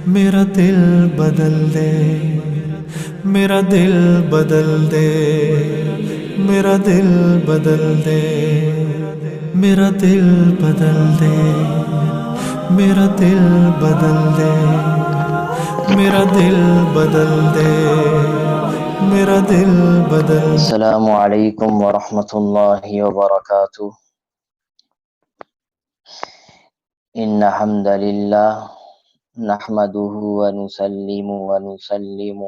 میرا دل بدل دے، میرا دل بدل دے، میرا دل بدل دے، میرا دل بدل دے، میرا دل بدل دے، میرا دل بدل دے، میرا دل بدل دے۔ السلام علیکم ورحمۃ اللہ وبرکاتہ۔ ان الحمد للہ نحمده ونسلم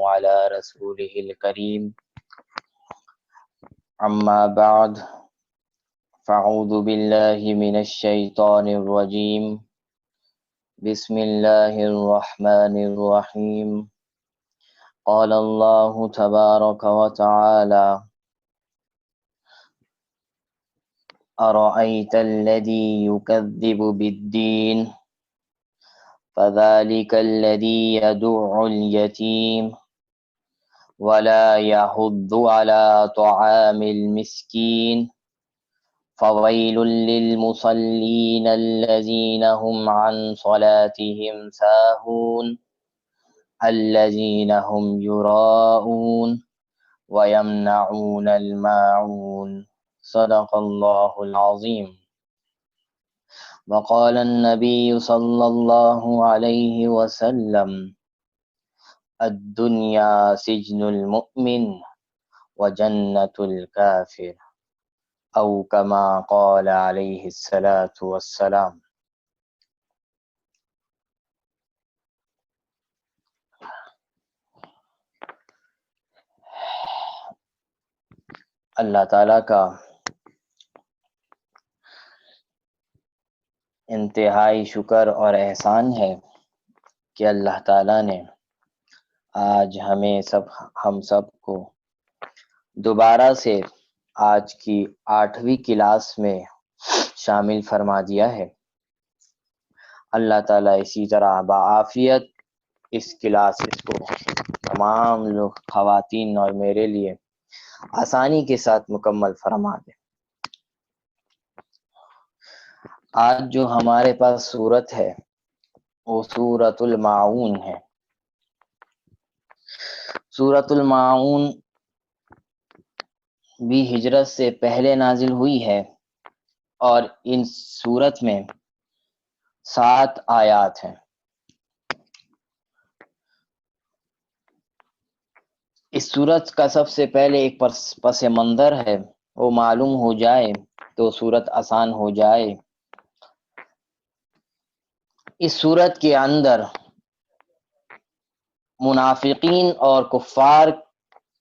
علی رسولہ الکریم، اما بعد فاعوذ باللہ من الشیطان الرجیم، بسم اللہ الرحمن الرحیم۔ قال اللہ تبارک وتعالی أرأيت الذي يكذب بالدين فذلك الذي يدع اليتيم ولا يحض على طعام المسكين فويل للمصلين الذين هم عن صلاتهم ساهون الذين هم يراءون ويمنعون الماعون صدق اللہ العظیم۔ وقال النبی صلی اللہ علیہ وسلم الدنیا سجن المؤمن وجنت الکافر، او کما قال علیہ الصلاة والسلام۔ اللہ تعالیٰ کا انتہائی شکر اور احسان ہے کہ اللہ تعالیٰ نے آج ہم سب کو دوبارہ سے آج کی 8ویں کلاس میں شامل فرما دیا ہے۔ اللہ تعالیٰ اسی طرح بعافیت اس کلاسز کو تمام لوگ خواتین اور میرے لیے آسانی کے ساتھ مکمل فرما دے۔ آج جو ہمارے پاس سورت ہے وہ سورۃ الماعون ہے۔ سورۃ الماعون بھی ہجرت سے پہلے نازل ہوئی ہے اور ان سورت میں 7 آیات ہیں۔ اس سورت کا سب سے پہلے ایک پس منظر ہے، وہ معلوم ہو جائے تو سورت آسان ہو جائے۔ اس سورت کے اندر منافقین اور کفار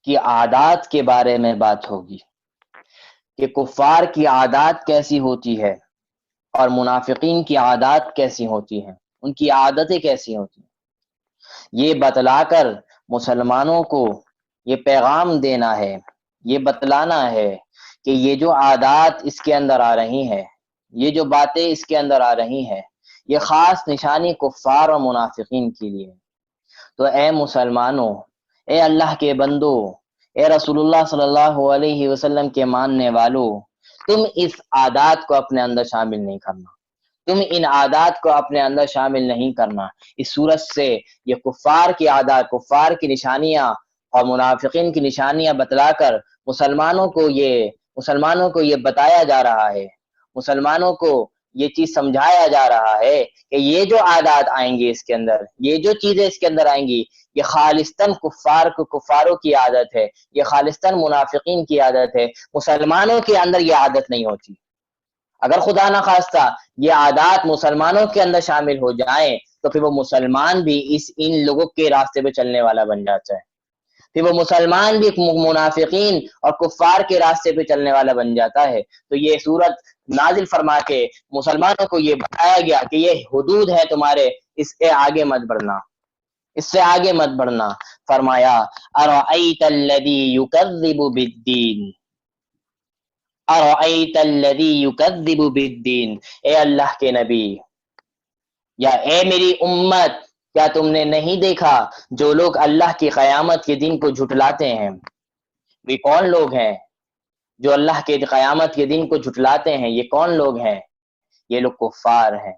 کی عادات کے بارے میں بات ہوگی کہ کفار کی عادات کیسی ہوتی ہے اور منافقین کی عادات کیسی ہوتی ہیں، ان کی عادتیں کیسی ہوتی ہیں۔ یہ بتلا کر مسلمانوں کو یہ پیغام دینا ہے، یہ بتلانا ہے کہ یہ جو عادات اس کے اندر آ رہی ہیں، یہ جو باتیں اس کے اندر آ رہی ہیں، یہ خاص نشانی کفار اور منافقین کے لیے۔ تو اے مسلمانوں، اے اللہ کے بندو، اے رسول اللہ صلی اللہ علیہ وسلم کے ماننے والو، تم اس عادات کو اپنے اندر شامل نہیں کرنا، تم ان عادات کو اپنے اندر شامل نہیں کرنا۔ اس صورت سے یہ کفار کی عادات، کفار کی نشانیاں اور منافقین کی نشانیاں بتلا کر مسلمانوں کو یہ بتایا جا رہا ہے، مسلمانوں کو یہ چیز سمجھایا جا رہا ہے کہ یہ جو عادات آئیں گی اس کے اندر، یہ جو چیزیں اس کے اندر آئیں گی، یہ خالصتاً کفاروں کی عادت ہے، یہ خالصتاً منافقین کی عادت ہے۔ مسلمانوں کے اندر یہ عادت نہیں ہوتی۔ اگر خدا نخواستہ یہ عادات مسلمانوں کے اندر شامل ہو جائیں تو پھر وہ مسلمان بھی ان لوگوں کے راستے پہ چلنے والا بن جاتا ہے، پھر وہ مسلمان بھی منافقین اور کفار کے راستے پہ چلنے والا بن جاتا ہے۔ تو یہ صورت نازل فرما کے مسلمانوں کو یہ بتایا گیا کہ یہ حدود ہے تمہارے، اس سے آگے مت بڑھنا، اس سے آگے مت بڑھنا۔ فرمایا ارأیت الذی یکذب بالدین، ارأیت الذی یکذب بالدین، اے اللہ کے نبی یا اے میری امت، کیا تم نے نہیں دیکھا جو لوگ اللہ کی قیامت کے دن کو جھٹلاتے ہیں؟ یہ کون لوگ ہیں جو اللہ کے قیامت کے دن کو جھٹلاتے ہیں؟ یہ کون لوگ ہیں؟ یہ لوگ کفار ہیں،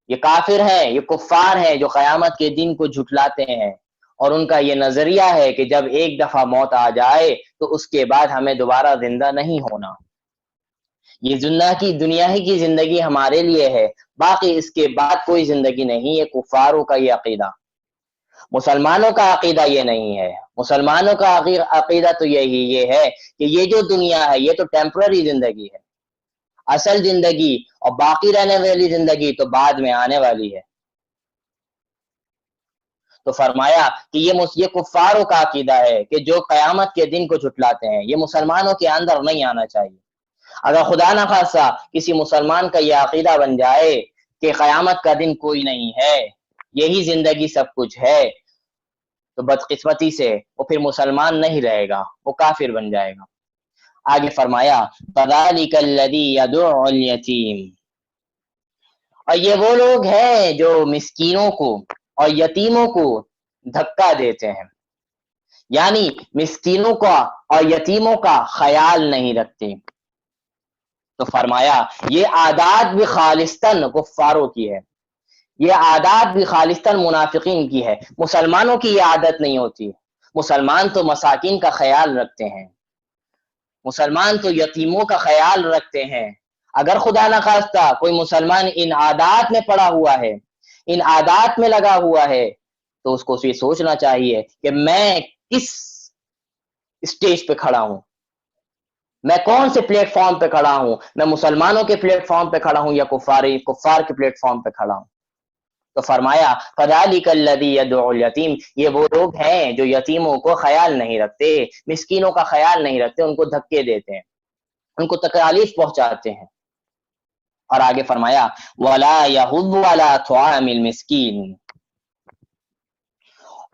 یہ کافر ہیں، یہ کفار ہیں جو قیامت کے دن کو جھٹلاتے ہیں، اور ان کا یہ نظریہ ہے کہ جب ایک دفعہ موت آ جائے تو اس کے بعد ہمیں دوبارہ زندہ نہیں ہونا، یہ دنیا ہی کی زندگی ہمارے لیے ہے، باقی اس کے بعد کوئی زندگی نہیں ہے۔ کفاروں کا یہ عقیدہ، مسلمانوں کا عقیدہ یہ نہیں ہے۔ مسلمانوں کا عقیدہ تو یہ ہے کہ یہ جو دنیا ہے یہ تو ٹیمپرری زندگی ہے، اصل زندگی اور باقی رہنے والی زندگی تو بعد میں آنے والی ہے۔ تو فرمایا کہ یہ کفاروں کا عقیدہ ہے کہ جو قیامت کے دن کو جھٹلاتے ہیں، یہ مسلمانوں کے اندر نہیں آنا چاہیے۔ اگر خدا نہ خواستہ کسی مسلمان کا یہ عقیدہ بن جائے کہ قیامت کا دن کوئی نہیں ہے، یہی زندگی سب کچھ ہے، تو بدقسمتی سے وہ پھر مسلمان نہیں رہے گا، وہ کافر بن جائے گا۔ آگے فرمایا فَذَلِكَ الَّذِي يَدُعُّ الْيَتِيمَ، اور یہ وہ لوگ ہیں جو مسکینوں کو اور یتیموں کو دھکا دیتے ہیں، یعنی مسکینوں کا اور یتیموں کا خیال نہیں رکھتے۔ تو فرمایا یہ عادات بھی خالصتاً کفاروں کی ہے، یہ عادات بھی خالصتاً منافقین کی ہے، مسلمانوں کی یہ عادت نہیں ہوتی۔ مسلمان تو مساکین کا خیال رکھتے ہیں، مسلمان تو یتیموں کا خیال رکھتے ہیں۔ اگر خدا نہ خواستہ کوئی مسلمان ان عادات میں پڑا ہوا ہے، ان عادات میں لگا ہوا ہے، تو اس کو یہ سوچنا چاہیے کہ میں کس اسٹیج پہ کھڑا ہوں، میں کون سے پلیٹ فارم پہ کھڑا ہوں، میں مسلمانوں کے پلیٹ فارم پہ کھڑا ہوں یا کفار کے پلیٹ فارم پہ کھڑا ہوں۔ تو فرمایا فَذَلِكَ الَّذِي يَدْعُ الْيَتِيمَ، یہ وہ لوگ ہیں جو یتیموں کو خیال نہیں رکھتے، مسکینوں کا خیال نہیں رکھتے، ان کو دھکے دیتے ہیں، ان کو تکالیف پہنچاتے ہیں۔ اور آگے فرمایا وَلَا يَحُضُّ عَلَىٰ طَعَامِ الْمِسْكِينِ،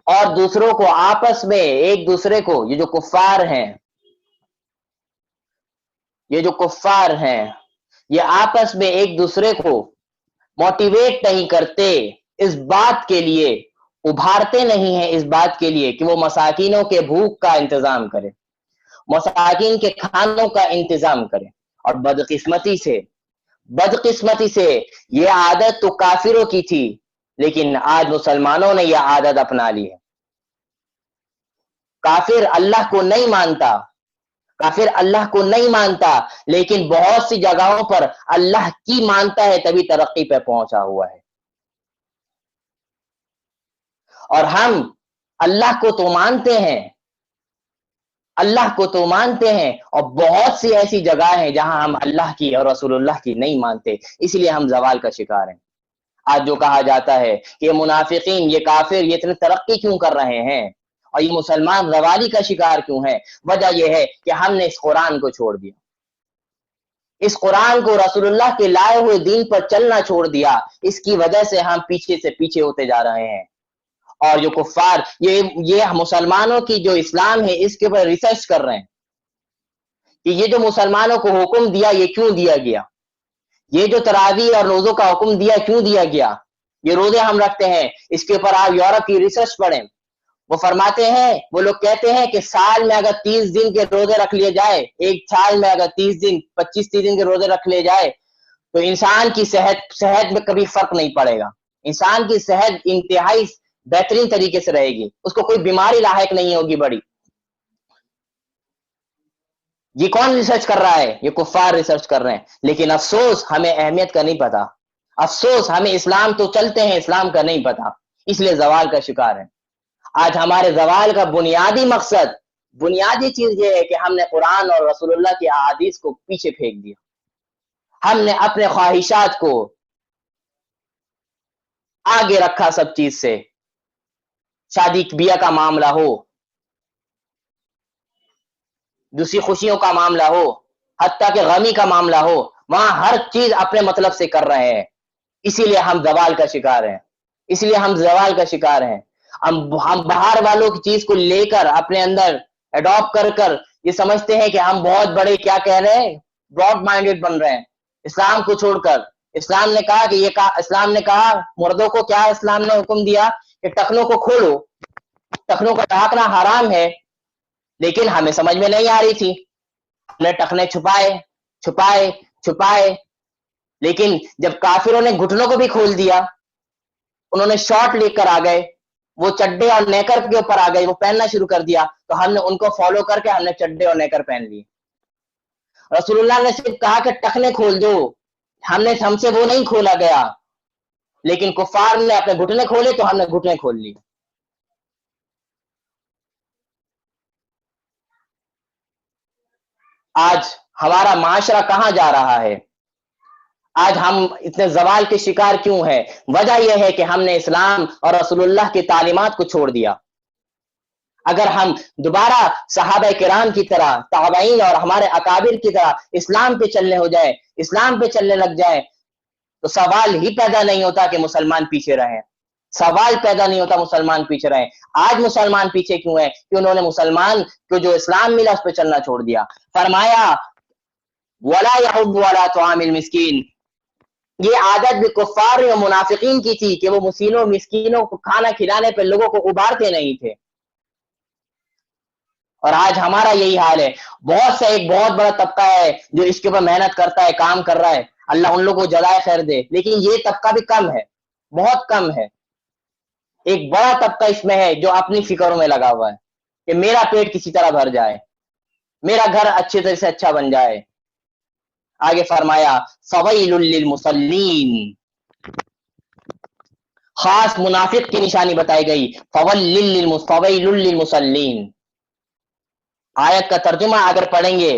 اور دوسروں کو آپس میں ایک دوسرے کو، یہ جو کفار ہیں، یہ آپس میں ایک دوسرے کو موٹیویٹ نہیں کرتے، اس بات کے لیے ابھارتے نہیں ہیں، اس بات کے لیے کہ وہ مساکینوں کے بھوک کا انتظام کرے، مساکین کے کھانوں کا انتظام کرے۔ اور بدقسمتی سے یہ عادت تو کافروں کی تھی، لیکن آج مسلمانوں نے یہ عادت اپنا لی ہے۔ کافر اللہ کو نہیں مانتا، لیکن بہت سی جگہوں پر اللہ کی مانتا ہے، تبھی ترقی پہ پہنچا ہوا ہے۔ اور ہم اللہ کو تو مانتے ہیں، اور بہت سی ایسی جگہ ہیں جہاں ہم اللہ کی اور رسول اللہ کی نہیں مانتے، اس لیے ہم زوال کا شکار ہیں۔ آج جو کہا جاتا ہے کہ یہ منافقین، یہ کافر، یہ اتنی ترقی کیوں کر رہے ہیں اور یہ مسلمان زوالی کا شکار کیوں ہیں، وجہ یہ ہے کہ ہم نے اس قرآن کو چھوڑ دیا، اس قرآن کو، رسول اللہ کے لائے ہوئے دین پر چلنا چھوڑ دیا، اس کی وجہ سے ہم پیچھے سے پیچھے ہوتے جا رہے ہیں۔ اور جو کفار یہ مسلمانوں کی جو اسلام ہے اس کے اوپر ریسرچ کر رہے ہیں کہ یہ جو مسلمانوں کو حکم دیا یہ کیوں دیا گیا، یہ جو تراویح اور روزوں کا حکم دیا کیوں دیا گیا، یہ روزے ہم رکھتے ہیں، اس کے اوپر آپ یورپ کی ریسرچ پڑھیں، وہ فرماتے ہیں، وہ لوگ کہتے ہیں کہ سال میں اگر 30 دن کے روزے رکھ لیے جائے، ایک سال میں اگر 25-30 دن کے روزے رکھ لیے جائے تو انسان کی صحت میں کبھی فرق نہیں پڑے گا، انسان کی صحت انتہائی بہترین طریقے سے رہے گی، اس کو کوئی بیماری لاحق نہیں ہوگی بڑی۔ یہ کون ریسرچ کر رہا ہے؟ یہ کفار ریسرچ کر رہے ہیں، لیکن افسوس ہمیں اہمیت کا نہیں پتا، افسوس ہمیں اسلام تو چلتے ہیں، اسلام کا نہیں پتا، اس لیے زوال کا شکار ہے۔ آج ہمارے زوال کا بنیادی چیز یہ ہے کہ ہم نے قرآن اور رسول اللہ کی احادیث کو پیچھے پھینک دیا، ہم نے اپنے خواہشات کو آگے رکھا سب چیز سے، شادی بیاہ کا معاملہ ہو، دوسری خوشیوں کا معاملہ ہو، حتیٰ کہ غمی کا معاملہ ہو، وہاں ہر چیز اپنے مطلب سے کر رہے ہیں، اسی لیے ہم زوال کا شکار ہیں۔ ہم باہر والوں کی چیز کو لے کر اپنے اندر اڈاپٹ کر یہ سمجھتے ہیں کہ ہم بہت بڑے کیا کہہ رہے ہیں، براڈ مائنڈڈ بن رہے ہیں، اسلام کو چھوڑ کر۔ اسلام نے کہا مردوں کو، کیا اسلام نے حکم دیا کہ ٹخنوں کو کھولو، ٹخنوں کو ڈھانکنا حرام ہے، لیکن ہمیں سمجھ میں نہیں آ رہی تھی، ہم نے ٹخنے چھپائے، لیکن جب کافروں نے گھٹنوں کو بھی کھول دیا, انہوں نے شارٹ لے کر آ گئے, وہ چڈے اور نیکر کے اوپر آ گئے, وہ پہننا شروع کر دیا, تو ہم نے ان کو فالو کر کے ہم نے چڈے اور نیکر پہن لیے. رسول اللہ نے صرف کہا کہ ٹخنے کھول دو, ہم سے وہ نہیں کھولا گیا, لیکن کفار نے اپنے گھٹنے کھولے تو ہم نے گھٹنے کھول لی. آج ہمارا معاشرہ کہاں جا رہا ہے؟ آج ہم اتنے زوال کے شکار کیوں ہیں؟ وجہ یہ ہے کہ ہم نے اسلام اور رسول اللہ کی تعلیمات کو چھوڑ دیا. اگر ہم دوبارہ صحابہ کرام کی طرح, تابعین اور ہمارے اکابر کی طرح اسلام پہ چلنے ہو جائے, اسلام پہ چلنے لگ جائے, تو سوال ہی پیدا نہیں ہوتا کہ مسلمان پیچھے رہیں. سوال پیدا نہیں ہوتا مسلمان پیچھے رہیں. آج مسلمان پیچھے کیوں ہیں؟ کہ انہوں نے مسلمان کو جو اسلام ملا اس پہ چلنا چھوڑ دیا. فرمایا وَلَا يَحُضُّ عَلَىٰ طَعَامِ الْمِسْكِينِ, یہ عادت بھی کفار و منافقین کی تھی کہ وہ مسکینوں کو کھانا کھلانے پہ لوگوں کو ابھارتے نہیں تھے. اور آج ہمارا یہی حال ہے. بہت سے ایک بہت بڑا طبقہ ہے جو اس کے اوپر محنت کرتا ہے, کام کر رہا ہے, اللہ ان لوگوں کو جزائے خیر دے, لیکن یہ طبقہ بھی کم ہے, بہت کم ہے. ایک بڑا طبقہ اس میں ہے جو اپنی فکروں میں لگا ہوا ہے کہ میرا پیٹ کسی طرح بھر جائے, میرا گھر اچھے طرح سے اچھا بن جائے. آگے فرمایا فَوَيْلٌ لِّلْمُصَلِّينَ, خاص منافق کی نشانی بتائی گئی, فَوَيْلٌ لِّلْمُصَلِّينَ. آیت کا ترجمہ اگر پڑھیں گے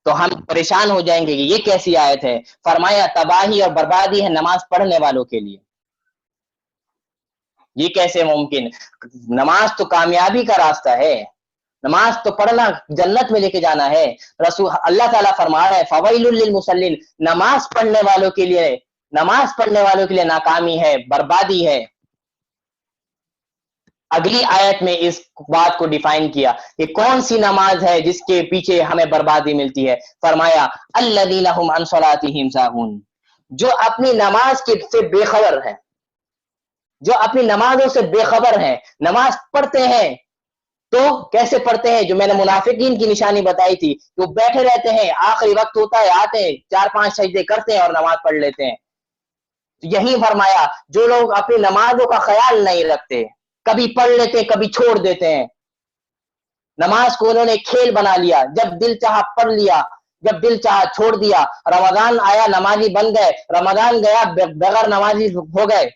تو ہم پریشان ہو جائیں گے کہ یہ کیسی آیت ہے. فرمایا تباہی اور بربادی ہے نماز پڑھنے والوں کے لیے. یہ کیسے ممکن؟ نماز تو کامیابی کا راستہ ہے, نماز تو پڑھنا جنت میں لے کے جانا ہے. رسول اللہ تعالیٰ فرما رہا ہے فویل للمصلین, نماز پڑھنے والوں کے لیے ناکامی ہے, بربادی ہے. اگلی آیت میں اس بات کو ڈیفائن کیا کہ کون سی نماز ہے جس کے پیچھے ہمیں بربادی ملتی ہے. فرمایا الذین هم عن صلاتهم ساہون, جو اپنی نماز سے بے خبر ہیں, جو اپنی نمازوں سے بے خبر ہیں. نماز پڑھتے ہیں تو کیسے پڑھتے ہیں؟ جو میں نے منافقین کی نشانی بتائی تھی, وہ بیٹھے رہتے ہیں, آخری وقت ہوتا ہے آتے ہیں 4-5 سجدے کرتے ہیں اور نماز پڑھ لیتے ہیں. یہی فرمایا جو لوگ اپنی نمازوں کا خیال نہیں رکھتے, کبھی پڑھ لیتے کبھی چھوڑ دیتے ہیں, نماز کو انہوں نے کھیل بنا لیا, جب دل چاہا پڑھ لیا, جب دل چاہا چھوڑ دیا. رمضان آیا نمازی بن گئے, رمضان گیا بغیر نمازی ہو گئے.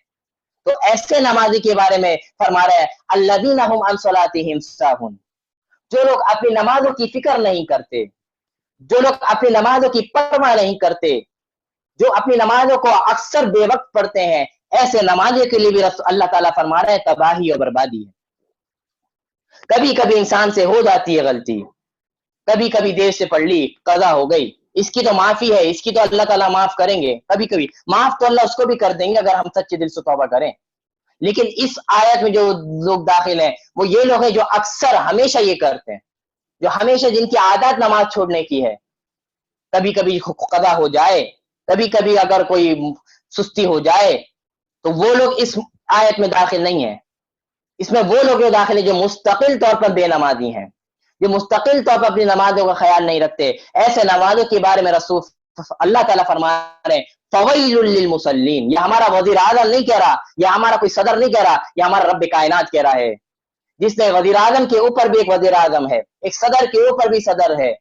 تو ایسے نمازی کے بارے میں فرما رہے ہیں الذین هم عن صلاتهم ساہون, جو لوگ اپنی نمازوں کی فکر نہیں کرتے, جو لوگ اپنی نمازوں کی پرواہ نہیں کرتے, جو اپنی نمازوں کو اکثر بے وقت پڑھتے ہیں, ایسے نمازوں کے لیے بھی اللہ تعالیٰ فرما رہے ہیں تباہی اور بربادی ہے. کبھی کبھی انسان سے ہو جاتی ہے غلطی, کبھی کبھی دیر سے پڑھ لی, قضا ہو گئی, اس کی تو معافی ہے, اس کی تو اللہ تعالیٰ معاف کریں گے. کبھی کبھی معاف تو اللہ اس کو بھی کر دیں گے اگر ہم سچے دل سے توبہ کریں. لیکن اس آیت میں جو لوگ داخل ہیں وہ یہ لوگ ہیں جو اکثر ہمیشہ یہ کرتے ہیں, جو ہمیشہ جن کی عادت نماز چھوڑنے کی ہے. کبھی کبھی قضا ہو جائے, کبھی کبھی اگر کوئی سستی ہو جائے, تو وہ لوگ اس آیت میں داخل نہیں ہیں. اس میں وہ لوگ داخل ہیں جو مستقل طور پر بے نمازی ہیں, جو مستقل طور پر اپنی نمازوں کا خیال نہیں رکھتے. ایسے نمازوں کے بارے میں رسول اللہ تعالیٰ فرما رہے ہیں فویل للمصلین. یہ ہمارا وزیر اعظم نہیں کہہ رہا, یہ ہمارا کوئی صدر نہیں کہہ رہا, یہ ہمارا رب کائنات کہہ رہا ہے, جس نے وزیر اعظم کے اوپر بھی ایک وزیر اعظم ہے, ایک صدر کے اوپر بھی صدر ہے,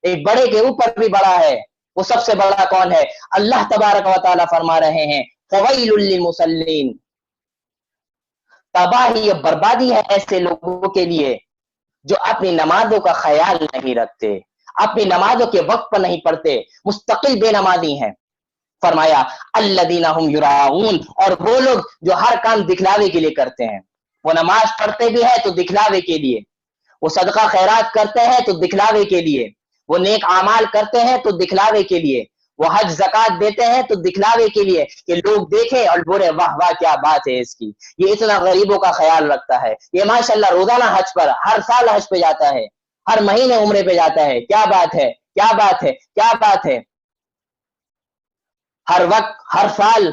ایک بڑے کے اوپر بھی بڑا ہے. وہ سب سے بڑا کون ہے؟ اللہ تبارک و تعالیٰ فرما رہے ہیں فویل للمصلین, تباہی اور بربادی ہے ایسے لوگوں کے لیے جو اپنی نمازوں کا خیال نہیں رکھتے, اپنی نمازوں کے وقت پر نہیں پڑھتے, مستقل بے نمازی ہیں. فرمایا الذین هم یراؤون, اور وہ لوگ جو ہر کام دکھلاوے کے لیے کرتے ہیں. وہ نماز پڑھتے بھی ہے تو دکھلاوے کے لیے, وہ صدقہ خیرات کرتے ہیں تو دکھلاوے کے لیے, وہ نیک اعمال کرتے ہیں تو دکھلاوے کے لیے, وہ حج زکات دیتے ہیں تو دکھلاوے کے لیے کہ لوگ دیکھیں اور بولے واہ واہ کیا بات ہے اس کی, یہ اتنا غریبوں کا خیال رکھتا ہے, یہ ماشاءاللہ روزانہ حج پر, ہر سال حج پہ جاتا ہے, ہر مہینے عمرے پہ جاتا ہے, کیا بات ہے, کیا بات ہے, کیا بات ہے. ہر وقت, ہر سال,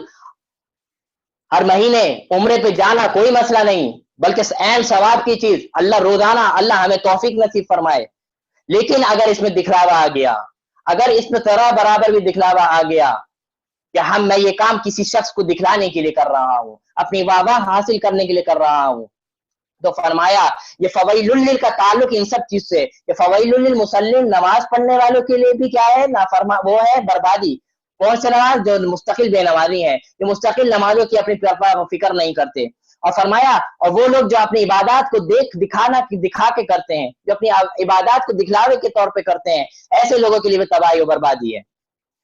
ہر مہینے عمرے پہ جانا کوئی مسئلہ نہیں, بلکہ عین ثواب کی چیز. اللہ روزانہ, اللہ ہمیں توفیق نصیب فرمائے. لیکن اگر اس میں دکھلاوا آ گیا, اگر اس میں ذرا برابر بھی دکھلاوا آ گیا, کہ میں یہ کام کسی شخص کو دکھلانے کے لیے کر رہا ہوں، اپنی واہ حاصل کرنے کے لیے کر رہا ہوں۔ تو فرمایا یہ فویل لل کا تعلق ان سب چیز سے، کہ فویل للمصلین نماز پڑھنے والوں کے لیے بھی کیا ہے، وہ ہے بربادی۔ کون سے نماز؟ جو مستقل بے نمازی ہیں، جو مستقل نمازوں کی اپنی فکر نہیں کرتے۔ اور فرمایا اور وہ لوگ جو اپنی عبادات کو دکھا کے کرتے ہیں، جو اپنی عبادات کو دکھلاوے کے طور پہ کرتے ہیں، ایسے لوگوں کے لیے بھی تباہی و بربادی ہے۔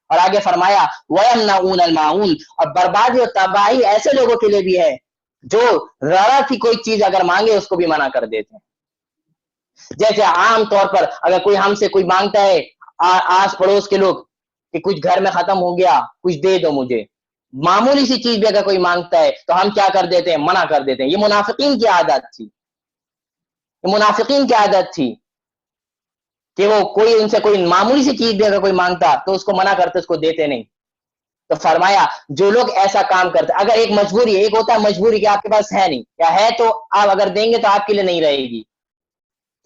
اور آگے فرمایا وَيَمْنَعُونَ الْمَاعُونَ، اور بربادی اور تباہی ایسے لوگوں کے لیے بھی ہے جو ذرا سی کوئی چیز اگر مانگے اس کو بھی منع کر دیتے ہیں۔ جیسے عام طور پر اگر کوئی ہم سے کوئی مانگتا ہے، آس پڑوس کے لوگ، کہ کچھ گھر میں ختم ہو گیا، کچھ دے دو مجھے، معمولی سی چیز بھی اگر کوئی مانگتا ہے تو ہم کیا کر دیتے ہیں؟ منع کر دیتے ہیں۔ یہ منافقین کی عادت تھی، یہ منافقین کی عادت تھی کہ وہ کوئی ان سے کوئی معمولی سی چیز بھی اگر کوئی مانگتا تو اس کو منع کرتے، اس کو دیتے نہیں۔ تو فرمایا جو لوگ ایسا کام کرتے، اگر ایک مجبوری ہے، ایک ہوتا ہے مجبوری کہ آپ کے پاس ہے نہیں، یا ہے تو آپ اگر دیں گے تو آپ کے لیے نہیں رہے گی،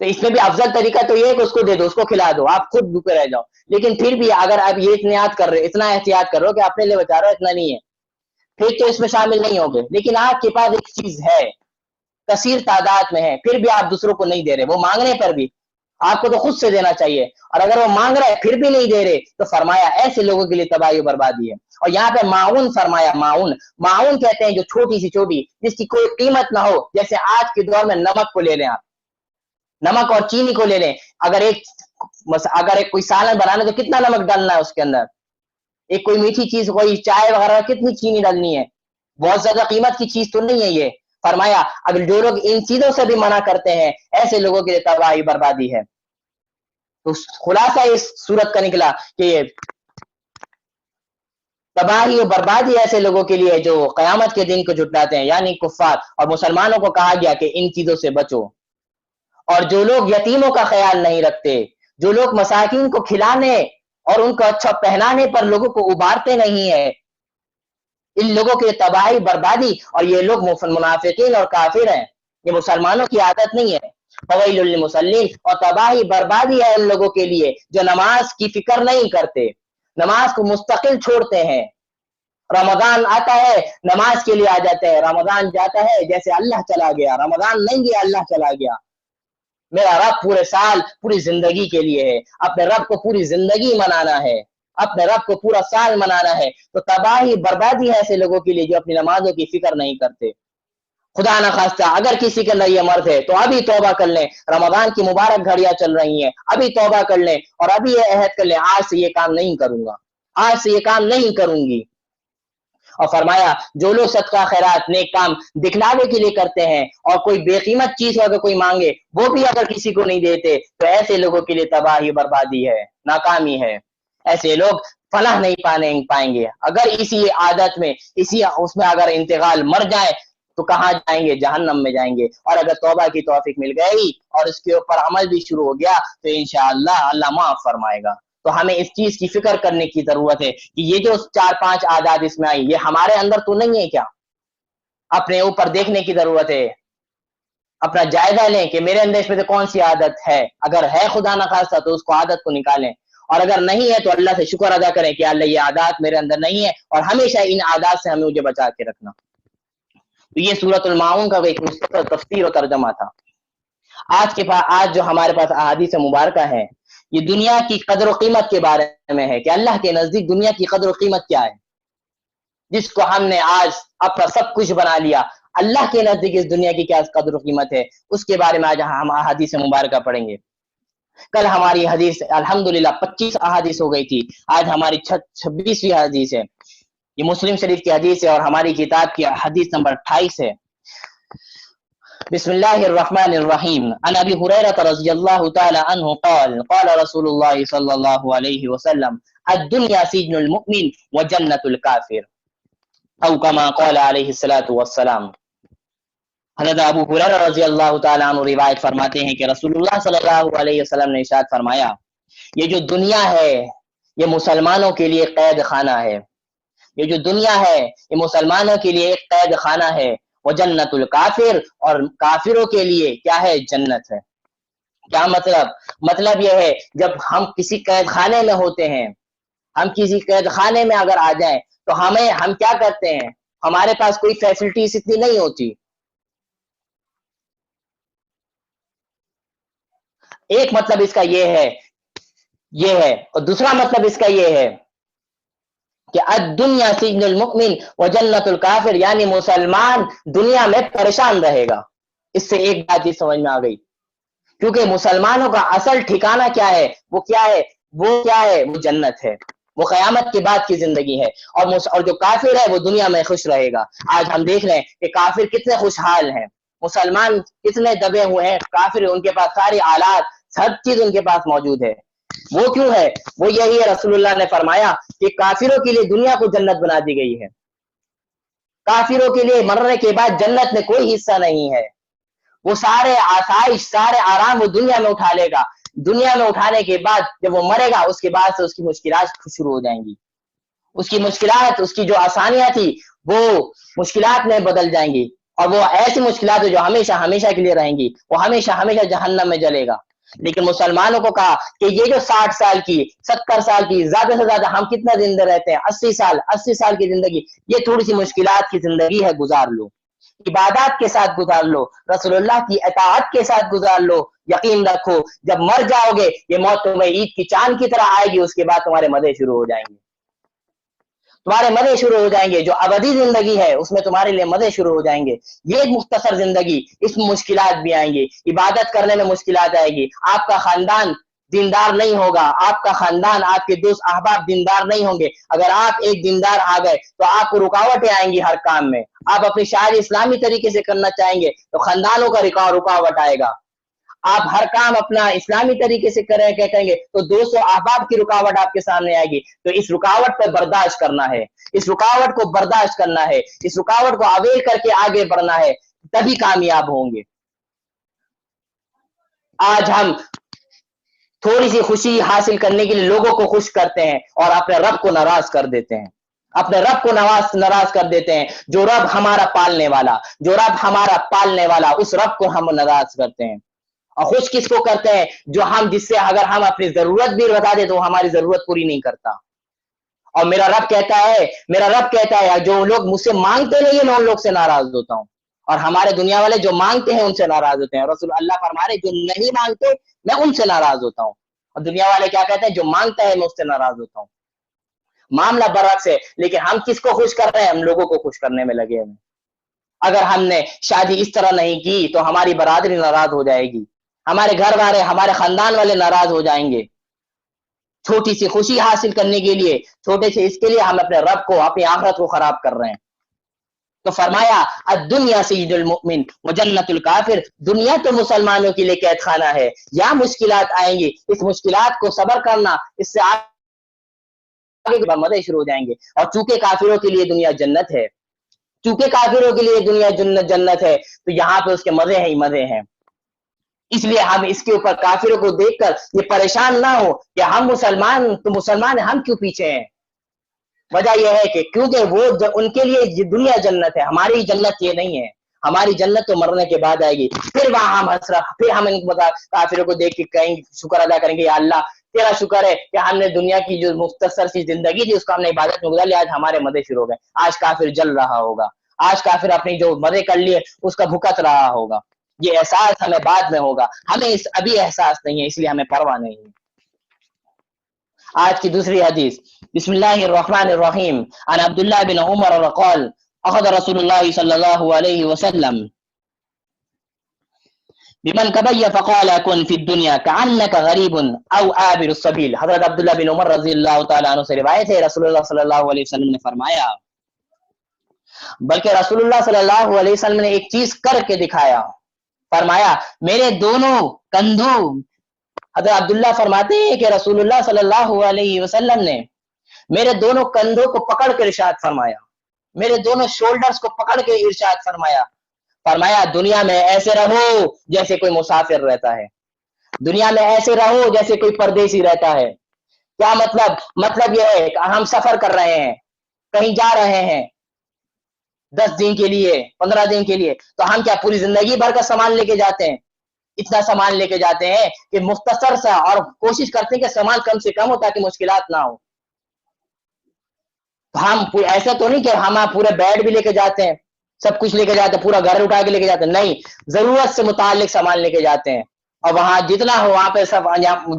تو اس میں بھی افضل طریقہ تو یہ ہے کہ اس کو دے دو، اس کو کھلا دو، آپ خود بھوکے رہ جاؤ۔ لیکن پھر بھی اگر آپ یہ اتنا احتیاط کر رہے ہو کہ اپنے لیے بچا رہے ہو، اتنا نہیں ہے، پھر تو اس میں شامل نہیں ہوگے۔ لیکن آپ کے پاس ایک چیز ہے، کثیر تعداد میں ہے، پھر بھی آپ دوسروں کو نہیں دے رہے، وہ مانگنے پر بھی آپ کو تو خود سے دینا چاہیے، اور اگر وہ مانگ رہے پھر بھی نہیں دے رہے تو فرمایا ایسے لوگوں کے لیے تباہی و بربادی ہے۔ اور یہاں پہ معاون فرمایا، معاون کہتے ہیں جو چھوٹی سی چھوٹی، جس کی کوئی قیمت نہ ہو، جیسے آج کے دور میں نمک کو لے لیں، آپ نمک اور چینی کو لے لیں، اگر ایک کوئی سالن بنانا تو کتنا نمک ڈالنا ہے اس کے اندر، ایک کوئی میٹھی چیز، کوئی چائے وغیرہ کتنی چینی ڈالنی ہے، بہت زیادہ قیمت کی چیز تو نہیں ہے یہ۔ فرمایا اگر جو لوگ ان چیزوں سے بھی منع کرتے ہیں ایسے لوگوں کے لیے تباہی بربادی ہے۔ تو خلاصہ اس صورت کا نکلا کہ یہ تباہی و بربادی ایسے لوگوں کے لیے جو قیامت کے دن کو جھٹلاتے ہیں، یعنی کفار، اور مسلمانوں کو کہا گیا کہ ان چیزوں سے بچو۔ اور جو لوگ یتیموں کا خیال نہیں رکھتے، جو لوگ مساکین کو کھلانے اور ان کو اچھا پہنانے پر لوگوں کو ابھارتے نہیں ہیں، ان لوگوں کے تباہی بربادی، اور یہ لوگ منافقین اور کافر ہیں، یہ مسلمانوں کی عادت نہیں ہے۔ فویل للمصلین، اور تباہی بربادی ہے ان لوگوں کے لیے جو نماز کی فکر نہیں کرتے، نماز کو مستقل چھوڑتے ہیں۔ رمضان آتا ہے نماز کے لیے آ جاتے ہیں، رمضان جاتا ہے جیسے اللہ چلا گیا، رمضان نہیں گیا اللہ چلا گیا۔ میرا رب پورے سال پوری زندگی کے لیے ہے، اپنے رب کو پوری زندگی منانا ہے، اپنے رب کو پورا سال منانا ہے۔ تو تباہی بربادی ہے ایسے لوگوں کے لیے جو اپنی نمازوں کی فکر نہیں کرتے۔ خدا نہ خواستہ اگر کسی کے اندر یہ مرض ہے تو ابھی توبہ کر لیں، رمضان کی مبارک گھڑیاں چل رہی ہیں، ابھی توبہ کر لیں اور ابھی یہ عہد کر لیں آج سے یہ کام نہیں کروں گا، آج سے یہ کام نہیں کروں گی۔ اور فرمایا جو لوگ صدقہ خیرات نیک کام دکھلاوے کے لیے کرتے ہیں اور کوئی بے قیمت چیز اگر کوئی مانگے وہ بھی اگر کسی کو نہیں دیتے تو ایسے لوگوں کے لیے تباہی بربادی ہے، ناکامی ہے، ایسے لوگ فلاح نہیں پائیں گے۔ اگر اسی عادت میں اسی اس میں اگر انتقال مر جائے تو کہاں جائیں گے؟ جہنم میں جائیں گے۔ اور اگر توبہ کی توفیق مل گئی اور اس کے اوپر عمل بھی شروع ہو گیا تو انشاءاللہ اللہ معاف فرمائے گا۔ تو ہمیں اس چیز کی فکر کرنے کی ضرورت ہے کہ یہ جو 4-5 عادات اس میں آئی یہ ہمارے اندر تو نہیں ہے کیا؟ اپنے اوپر دیکھنے کی ضرورت ہے، اپنا جائزہ لیں کہ میرے اندر اس میں سے کون سی عادت ہے، اگر ہے خدا نہ خواستہ تو اس کو عادت کو نکالیں، اور اگر نہیں ہے تو اللہ سے شکر ادا کریں کہ اللہ یہ عادات میرے اندر نہیں ہے اور ہمیشہ ان عادات سے ہمیں مجھے بچا کے رکھنا۔ تو یہ سورۃ الماعون کا ایک مستقل تفسیر و ترجمہ تھا۔ آج جو ہمارے پاس احادیث مبارکہ ہیں یہ دنیا کی قدر و قیمت کے بارے میں ہے کہ اللہ کے نزدیک دنیا کی قدر و قیمت کیا ہے، جس کو ہم نے آج اپنا سب کچھ بنا لیا، اللہ کے نزدیک اس دنیا کی کیا قدر و قیمت ہے، اس کے بارے میں آج ہم احادیث مبارکہ پڑھیں گے۔ کل ہماری حدیث الحمدللہ 25 احادیث ہو گئی تھی، آج ہماری 26ویں حدیث ہے، یہ مسلم شریف کی حدیث ہے اور ہماری کتاب کی حدیث نمبر 28 ہے۔ بسم اللہ الرحمن الرحیم، عن ابی ہریرہ رضی اللہ تعالی عنہ قال قال رسول اللہ صلی اللہ علیہ وسلم الدنیا سجن المؤمن وجنت الکافر، او کما قال علیہ الصلوۃ والسلام۔ حضرت ابو ہریرہ رضی اللہ تعالی عنہ روایت فرماتے ہیں کہ رسول اللہ صلی اللہ علیہ وسلم نے ارشاد فرمایا یہ جو دنیا ہے یہ مسلمانوں کے لیے قید خانہ ہے، یہ جو دنیا ہے یہ مسلمانوں کے لیے ایک قید خانہ ہے، وجنت الکافر، اور کافروں کے لیے کیا ہے؟ جنت ہے۔ کیا مطلب یہ ہے جب ہم کسی قید خانے میں ہوتے ہیں ہم کسی قید خانے میں اگر آ جائیں تو ہم کیا کرتے ہیں؟ ہمارے پاس کوئی فیسلٹیز اتنی نہیں ہوتی. ایک مطلب اس کا یہ ہے اور دوسرا مطلب اس کا یہ ہے کہ الدنیا سجن المؤمن و جنت الکافر، یعنی مسلمان دنیا میں پریشان رہے گا. اس سے ایک بات یہ سمجھ میں آ گئی، کیونکہ مسلمانوں کا اصل ٹھکانہ کیا ہے؟ وہ جنت ہے، وہ قیامت کے بعد کی زندگی ہے. اور جو کافر ہے وہ دنیا میں خوش رہے گا. آج ہم دیکھ رہے ہیں کہ کافر کتنے خوشحال ہیں، مسلمان کتنے دبے ہوئے ہیں. کافر ان کے پاس ساری آلات، سب چیز ان کے پاس موجود ہے. وہ کیوں ہے؟ وہ یہی ہے، رسول اللہ نے فرمایا کہ کافروں کے لیے دنیا کو جنت بنا دی گئی ہے. کافروں کے لیے مرنے کے بعد جنت میں کوئی حصہ نہیں ہے. وہ سارے آسائش، سارے آرام وہ دنیا میں اٹھا لے گا. دنیا میں اٹھانے کے بعد جب وہ مرے گا اس کے بعد سے اس کی مشکلات شروع ہو جائیں گی. اس کی مشکلات، اس کی جو آسانیاں تھی وہ مشکلات میں بدل جائیں گی، اور وہ ایسی مشکلات جو ہمیشہ ہمیشہ کے لیے رہیں گی. وہ ہمیشہ ہمیشہ جہنم میں جلے گا. لیکن مسلمانوں کو کہا کہ یہ جو 60 سال کی، 70 سال کی، زیادہ سے زیادہ ہم کتنا زندہ رہتے ہیں؟ 80 سال کی زندگی، یہ تھوڑی سی مشکلات کی زندگی ہے، گزار لو، عبادات کے ساتھ گزار لو، رسول اللہ کی اطاعت کے ساتھ گزار لو. یقین رکھو جب مر جاؤ گے یہ موت تمہیں عید کی چاند کی طرح آئے گی. اس کے بعد تمہارے مزے شروع ہو جائیں گے، تمہارے مزے شروع ہو جائیں گے. جو ابدی زندگی ہے اس میں تمہارے لیے مزے شروع ہو جائیں گے. یہ ایک مختصر زندگی، اس میں مشکلات بھی آئیں گی، عبادت کرنے میں مشکلات آئے گی. آپ کا خاندان دیندار نہیں ہوگا، آپ کا خاندان، آپ کے دوست احباب دیندار نہیں ہوں گے. اگر آپ ایک دیندار آ گئے تو آپ کو رکاوٹیں آئیں گی ہر کام میں. آپ اپنی شاعری اسلامی طریقے سے کرنا چاہیں گے تو خاندانوں کا رکاوٹ آئے گا. آپ ہر کام اپنا اسلامی طریقے سے کہیں گے تو دوست و احباب کی رکاوٹ آپ کے سامنے آئے گی. تو اس رکاوٹ پہ برداشت کرنا ہے، اس رکاوٹ کو برداشت کرنا ہے، اس رکاوٹ کو اویل کر کے آگے بڑھنا ہے، تبھی کامیاب ہوں گے. آج ہم تھوڑی سی خوشی حاصل کرنے کے لیے لوگوں کو خوش کرتے ہیں اور اپنے رب کو ناراض کر دیتے ہیں. اپنے رب کو ناراض کر دیتے ہیں. جو رب ہمارا پالنے والا اس رب کو ہم ناراض کرتے ہیں. اور خوش کس کو کرتے ہیں؟ جس سے اگر ہم اپنی ضرورت بھی بتا دیں تو وہ ہماری ضرورت پوری نہیں کرتا. اور میرا رب کہتا ہے جو لوگ مجھ سے مانگتے نہیں ہیں میں ان لوگ سے ناراض ہوتا ہوں، اور ہمارے دنیا والے جو مانگتے ہیں ان سے ناراض ہوتے ہیں. رسول اللہ فرما رہے جو نہیں مانگتے میں ان سے ناراض ہوتا ہوں. اور دنیا والے کیا کہتے ہیں؟ جو مانگتا ہے میں اس سے ناراض ہوتا ہوں. معاملہ برعکس ہے. لیکن ہم کس کو خوش کر رہے ہیں؟ ہم لوگوں کو خوش کرنے میں لگے ہیں. اگر ہم نے شادی اس طرح نہیں کی تو ہماری برادری ناراض ہو جائے گی، ہمارے گھر والے، ہمارے خاندان والے ناراض ہو جائیں گے. چھوٹی سی خوشی حاصل کرنے کے لیے، چھوٹے سے اس کے لیے ہم اپنے رب کو، اپنی آخرت کو خراب کر رہے ہیں. تو فرمایا الدنیا سجن المؤمن و جنت الکافر، دنیا تو مسلمانوں کے لیے قید خانہ ہے. یا مشکلات آئیں گی، اس مشکلات کو صبر کرنا، اس سے آگے مزے شروع ہو جائیں گے. اور چونکہ کافروں کے لیے دنیا جنت ہے، جنت ہے تو یہاں پہ اس کے مزے ہی مزے ہیں. اس لیے ہم اس کے اوپر کافروں کو دیکھ کر یہ پریشان نہ ہو کہ ہم مسلمان ہم کیوں پیچھے ہیں. وجہ یہ ہے کہ کیونکہ وہ ان کے لیے یہ دنیا جنت ہے، ہماری جنت یہ نہیں ہے. ہماری جنت تو مرنے کے بعد آئے گی. پھر وہاں پھر ہم ان کافروں کو دیکھ کے کہیں شکر ادا کریں گے، یا اللہ تیرا شکر ہے کہ ہم نے دنیا کی جو مختصر سی زندگی تھی اس کو ہم نے عبادت میں گزار لیا، آج ہمارے مزے شروع ہو گئے. آج کافر جل رہا ہوگا، آج کافر اپنی جو مزے کر لیے اس کا بھکت رہا ہوگا. یہ احساس ہمیں بعد میں ہوگا، ہمیں ابھی احساس نہیں ہے، اس لیے ہمیں پرواہ نہیں ہے. آج کی دوسری حدیث، بسم اللہ الرحمن الرحیم. عن عبداللہ بن عمر قال اخذ رسول اللہ صلی اللہ علیہ وسلم بمن کبی فقال کن فی الدنیا کعنک غریب او عابر السبیل. حضرت عبداللہ بن عمر رضی اللہ تعالیٰ عنہ سے روایت ہے، رسول اللہ صلی اللہ علیہ وسلم نے فرمایا، بلکہ رسول اللہ صلی اللہ علیہ وسلم نے ایک چیز کر کے دکھایا. فرمایا میرے دونوں کندھوں، حضرت عبداللہ فرماتے ہیں کہ رسول اللہ صلی اللہ علیہ وسلم نے میرے دونوں کندھوں کو پکڑ کے ارشاد فرمایا، میرے دونوں شولڈرز کو پکڑ کے ارشاد فرمایا. فرمایا دنیا میں ایسے رہو جیسے کوئی مسافر رہتا ہے، دنیا میں ایسے رہو جیسے کوئی پردیسی رہتا ہے. کیا مطلب یہ ہے کہ ہم سفر کر رہے ہیں، کہیں جا رہے ہیں 10 دن کے لیے، 15 دن کے لیے، تو ہم کیا پوری زندگی بھر کا سامان لے کے جاتے ہیں؟ اتنا سامان لے کے جاتے ہیں کہ مختصر سا، اور کوشش کرتے ہیں کہ سامان کم سے کم ہو تاکہ مشکلات نہ ہو. ہم ایسا تو نہیں کہ ہم پورے بیڈ بھی لے کے جاتے ہیں، سب کچھ لے کے جاتے ہیں، پورا گھر اٹھا کے لے کے جاتے ہیں، نہیں، ضرورت سے متعلق سامان لے کے جاتے ہیں، اور وہاں جتنا ہو وہاں پہ سب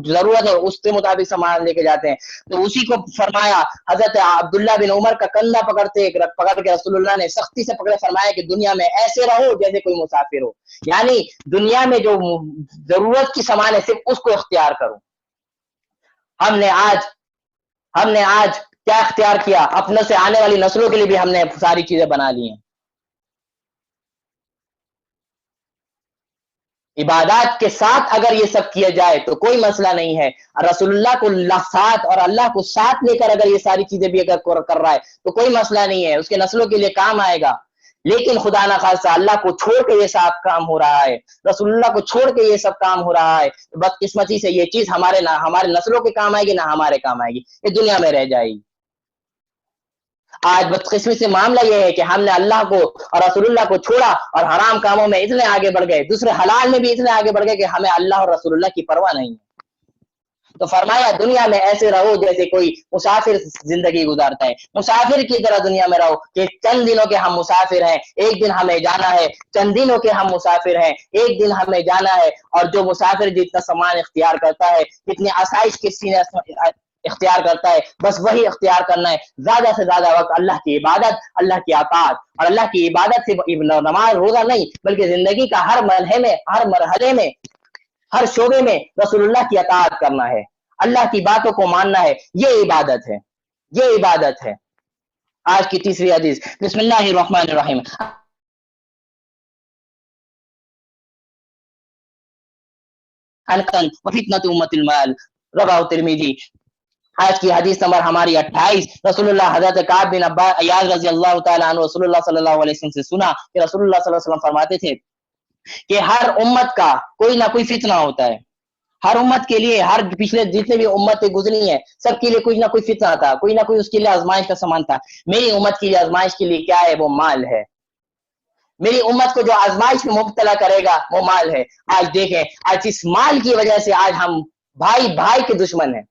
ضرورت ہے اس کے مطابق سامان لے کے جاتے ہیں. تو اسی کو فرمایا حضرت عبداللہ بن عمر کا کندھا پکڑ کے رسول اللہ نے سختی سے پکڑے، فرمایا کہ دنیا میں ایسے رہو جیسے کوئی مسافر ہو، یعنی دنیا میں جو ضرورت کی سامان ہے صرف اس کو اختیار کرو. ہم نے آج کیا اختیار کیا؟ اپنے سے آنے والی نسلوں کے لیے بھی ہم نے ساری چیزیں بنا لی ہیں. عبادات کے ساتھ اگر یہ سب کیا جائے تو کوئی مسئلہ نہیں ہے. رسول اللہ کو ساتھ اور اللہ کو ساتھ لے کر اگر یہ ساری چیزیں بھی اگر کر رہا ہے تو کوئی مسئلہ نہیں ہے، اس کے نسلوں کے لیے کام آئے گا. لیکن خدا نہ خاصہ اللہ کو چھوڑ کے یہ سب کام ہو رہا ہے، رسول اللہ کو چھوڑ کے یہ سب کام ہو رہا ہے، بدقسمتی سے یہ چیز ہمارے نسلوں کے کام آئے گی، نہ ہمارے کام آئے گی، یہ دنیا میں رہ جائے گی. آج بدقسمتی سے معاملہ یہ ہے کہ ہم نے اللہ کو اور رسول اللہ کو چھوڑا اور حرام کاموں میں اتنے آگے بڑھ گئے، دوسرے حلال میں بھی اتنے آگے بڑھ گئے کہ ہمیں اللہ اور رسول اللہ کی پرواہ نہیں ہے. تو فرمایا دنیا میں ایسے رہو جیسے کوئی مسافر زندگی گزارتا ہے، مسافر کی طرح دنیا میں رہو کہ چند دنوں کے ہم مسافر ہیں، ایک دن ہمیں جانا ہے، چند دنوں کے ہم مسافر ہیں، ایک دن ہمیں جانا ہے. اور جو مسافر جتنا سامان اختیار کرتا ہے، جتنی آسائش کے سینے اختیار کرتا ہے، بس وہی اختیار کرنا ہے. زیادہ سے زیادہ وقت اللہ کی عبادت، اللہ کی اطاعت، اور اللہ کی عبادت سے نماز روزہ نہیں بلکہ زندگی کا ہر مرحلے میں، ہر مرحلے میں، ہر شعبے میں رسول اللہ کی اطاعت کرنا ہے، اللہ کی باتوں کو ماننا ہے. یہ عبادت ہے، یہ عبادت ہے. آج کی تیسری حدیث، بسم اللہ الرحمن الرحیم. وفتنة امت المال، رواه ترمذی. آج کی حدیث نمبر ہماری 28. رسول اللہ حضرت کعب بن عیاض رضی اللہ تعالی عنہ رسول اللہ صلی اللہ علیہ وسلم سے سنا کہ رسول اللہ صلی اللہ علیہ وسلم فرماتے تھے کہ ہر امت کا کوئی نہ کوئی فتنہ ہوتا ہے. ہر امت کے لیے، ہر پچھلے جتنے بھی امتیں گزری ہیں سب کے لیے کچھ نہ کوئی فتنہ تھا، کوئی نہ کوئی اس کے لیے آزمائش کا سامان تھا. میری امت کی آزمائش کے لیے کیا ہے؟ وہ مال ہے. میری امت کو جو آزمائش میں مبتلا کرے گا وہ مال ہے. آج دیکھیں، آج اس مال کی وجہ سے آج ہم بھائی کے دشمن ہیں.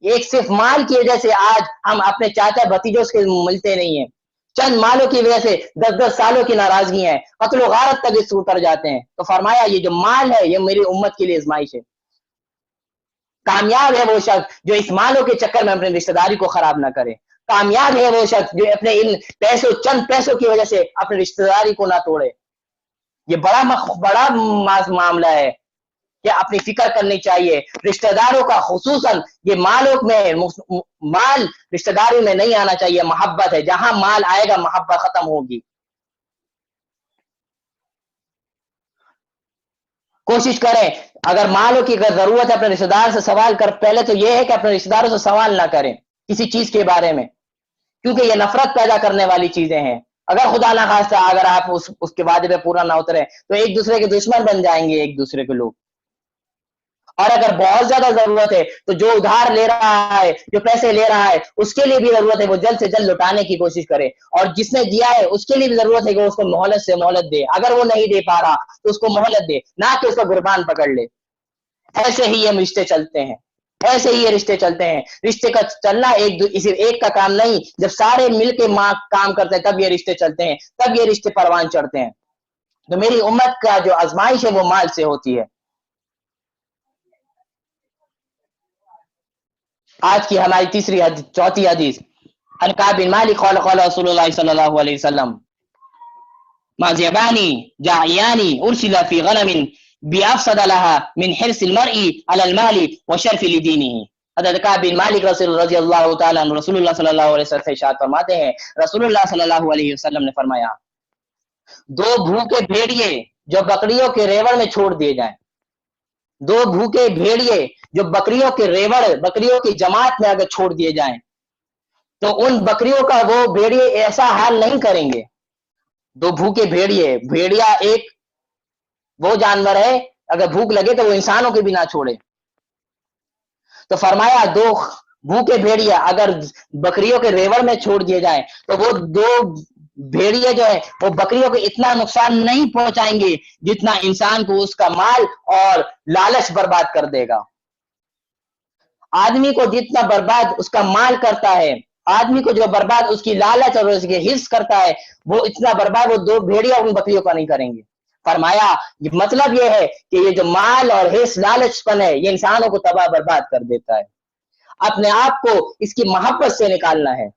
ایک صرف مال کی وجہ سے آج ہم اپنے چاچا بھتیجوں سے ملتے نہیں ہیں. چند مالوں کی وجہ سے 10 سالوں کی ناراضگی ہیں، قتل و غارت تک اس اتر جاتے ہیں. تو فرمایا یہ جو مال ہے یہ میری امت کے لیے آزمائش ہے. کامیاب ہے وہ شخص جو اس مالوں کے چکر میں اپنے رشتہ داری کو خراب نہ کرے. کامیاب ہے وہ شخص جو اپنے ان چند پیسوں کی وجہ سے اپنے رشتہ داری کو نہ توڑے. یہ بڑا معاملہ ہے کہ اپنی فکر کرنی چاہیے. رشتہ داروں کا خصوصاً یہ مال رشتہ داری میں نہیں آنا چاہیے. محبت ہے، جہاں مال آئے گا محبت ختم ہوگی. کوشش کریں اگر مالوں کی اگر ضرورت ہے اپنے رشتہ دار سے سوال کر، پہلے تو یہ ہے کہ اپنے رشتہ داروں سے سوال نہ کریں کسی چیز کے بارے میں، کیونکہ یہ نفرت پیدا کرنے والی چیزیں ہیں. اگر خدا نہ خواستہ اگر آپ اس کے وعدے پہ پورا نہ اترے تو ایک دوسرے کے دشمن بن جائیں گے ایک دوسرے کے لوگ. اور اگر بہت زیادہ ضرورت ہے تو جو ادھار لے رہا ہے، جو پیسے لے رہا ہے، اس کے لیے بھی ضرورت ہے وہ جلد سے جلد لوٹانے کی کوشش کرے. اور جس نے دیا ہے اس کے لیے بھی ضرورت ہے کہ اس کو مہلت سے مہلت دے. اگر وہ نہیں دے پا رہا تو اس کو مہلت دے، نہ کہ اس کو قربان پکڑ لے. ایسے ہی یہ رشتے چلتے ہیں، ایسے ہی یہ رشتے چلتے ہیں. رشتے کا چلنا ایک کا کام نہیں، جب سارے مل کے کام کرتے ہیں تب یہ رشتے چلتے ہیں، تب یہ رشتے پروان چڑھتے ہیں. تو میری امت کا جو آزمائش ہے وہ مال سے ہوتی ہے. آج کی ہماری چوتھی حدیث، عن کعب بن مالک قال قال رسول اللہ صلی اللہ علیہ وسلم ما ذئبانی جاعیانی ارسل فی غنم بافسد لها من حرص المرء على المال وشرف لدینه. حضرت کعب بن مالک رضی اللہ تعالی عنہ رسول اللہ صلی اللہ علیہ وسلم سے ارشاد فرماتے ہیں، رسول اللہ صلی اللہ علیہ وسلم نے فرمایا 2 بھوکے بھیڑیے جو بکریوں کے ریوڑ میں چھوڑ دیے جائیں، 2 بھوکے بھیڑیے جو بکریوں کے ریوڑ، بکریوں کی جماعت میں اگر چھوڑ دیے جائیں تو ان بکریوں کا وہ بھیڑیے ایسا حال نہیں کریں گے. 2 بھوکے بھیڑیے، بھیڑیا ایک وہ جانور ہے اگر بھوک لگے تو وہ انسانوں کے بھی نہ چھوڑے. تو فرمایا 2 بھوکے بھیڑیا اگر بکریوں کے ریوڑ میں چھوڑ دیے جائیں تو وہ 2 بھیڑیے جو ہے وہ بکریوں کو اتنا نقصان نہیں پہنچائیں گے جتنا انسان کو اس کا مال اور لالچ برباد کر دے گا. آدمی کو جتنا برباد اس کا مال کرتا ہے آدمی کو جو برباد اس کی لالچ اور اس کے حرص کرتا ہے وہ اتنا برباد وہ 2 بھیڑیا ان بکریوں کا نہیں کریں گے۔ فرمایا مطلب یہ ہے کہ یہ جو مال اور حرص لالچ پن ہے یہ انسانوں کو تباہ برباد کر دیتا ہے۔ اپنے آپ کو اس کی محبت سے نکالنا ہے،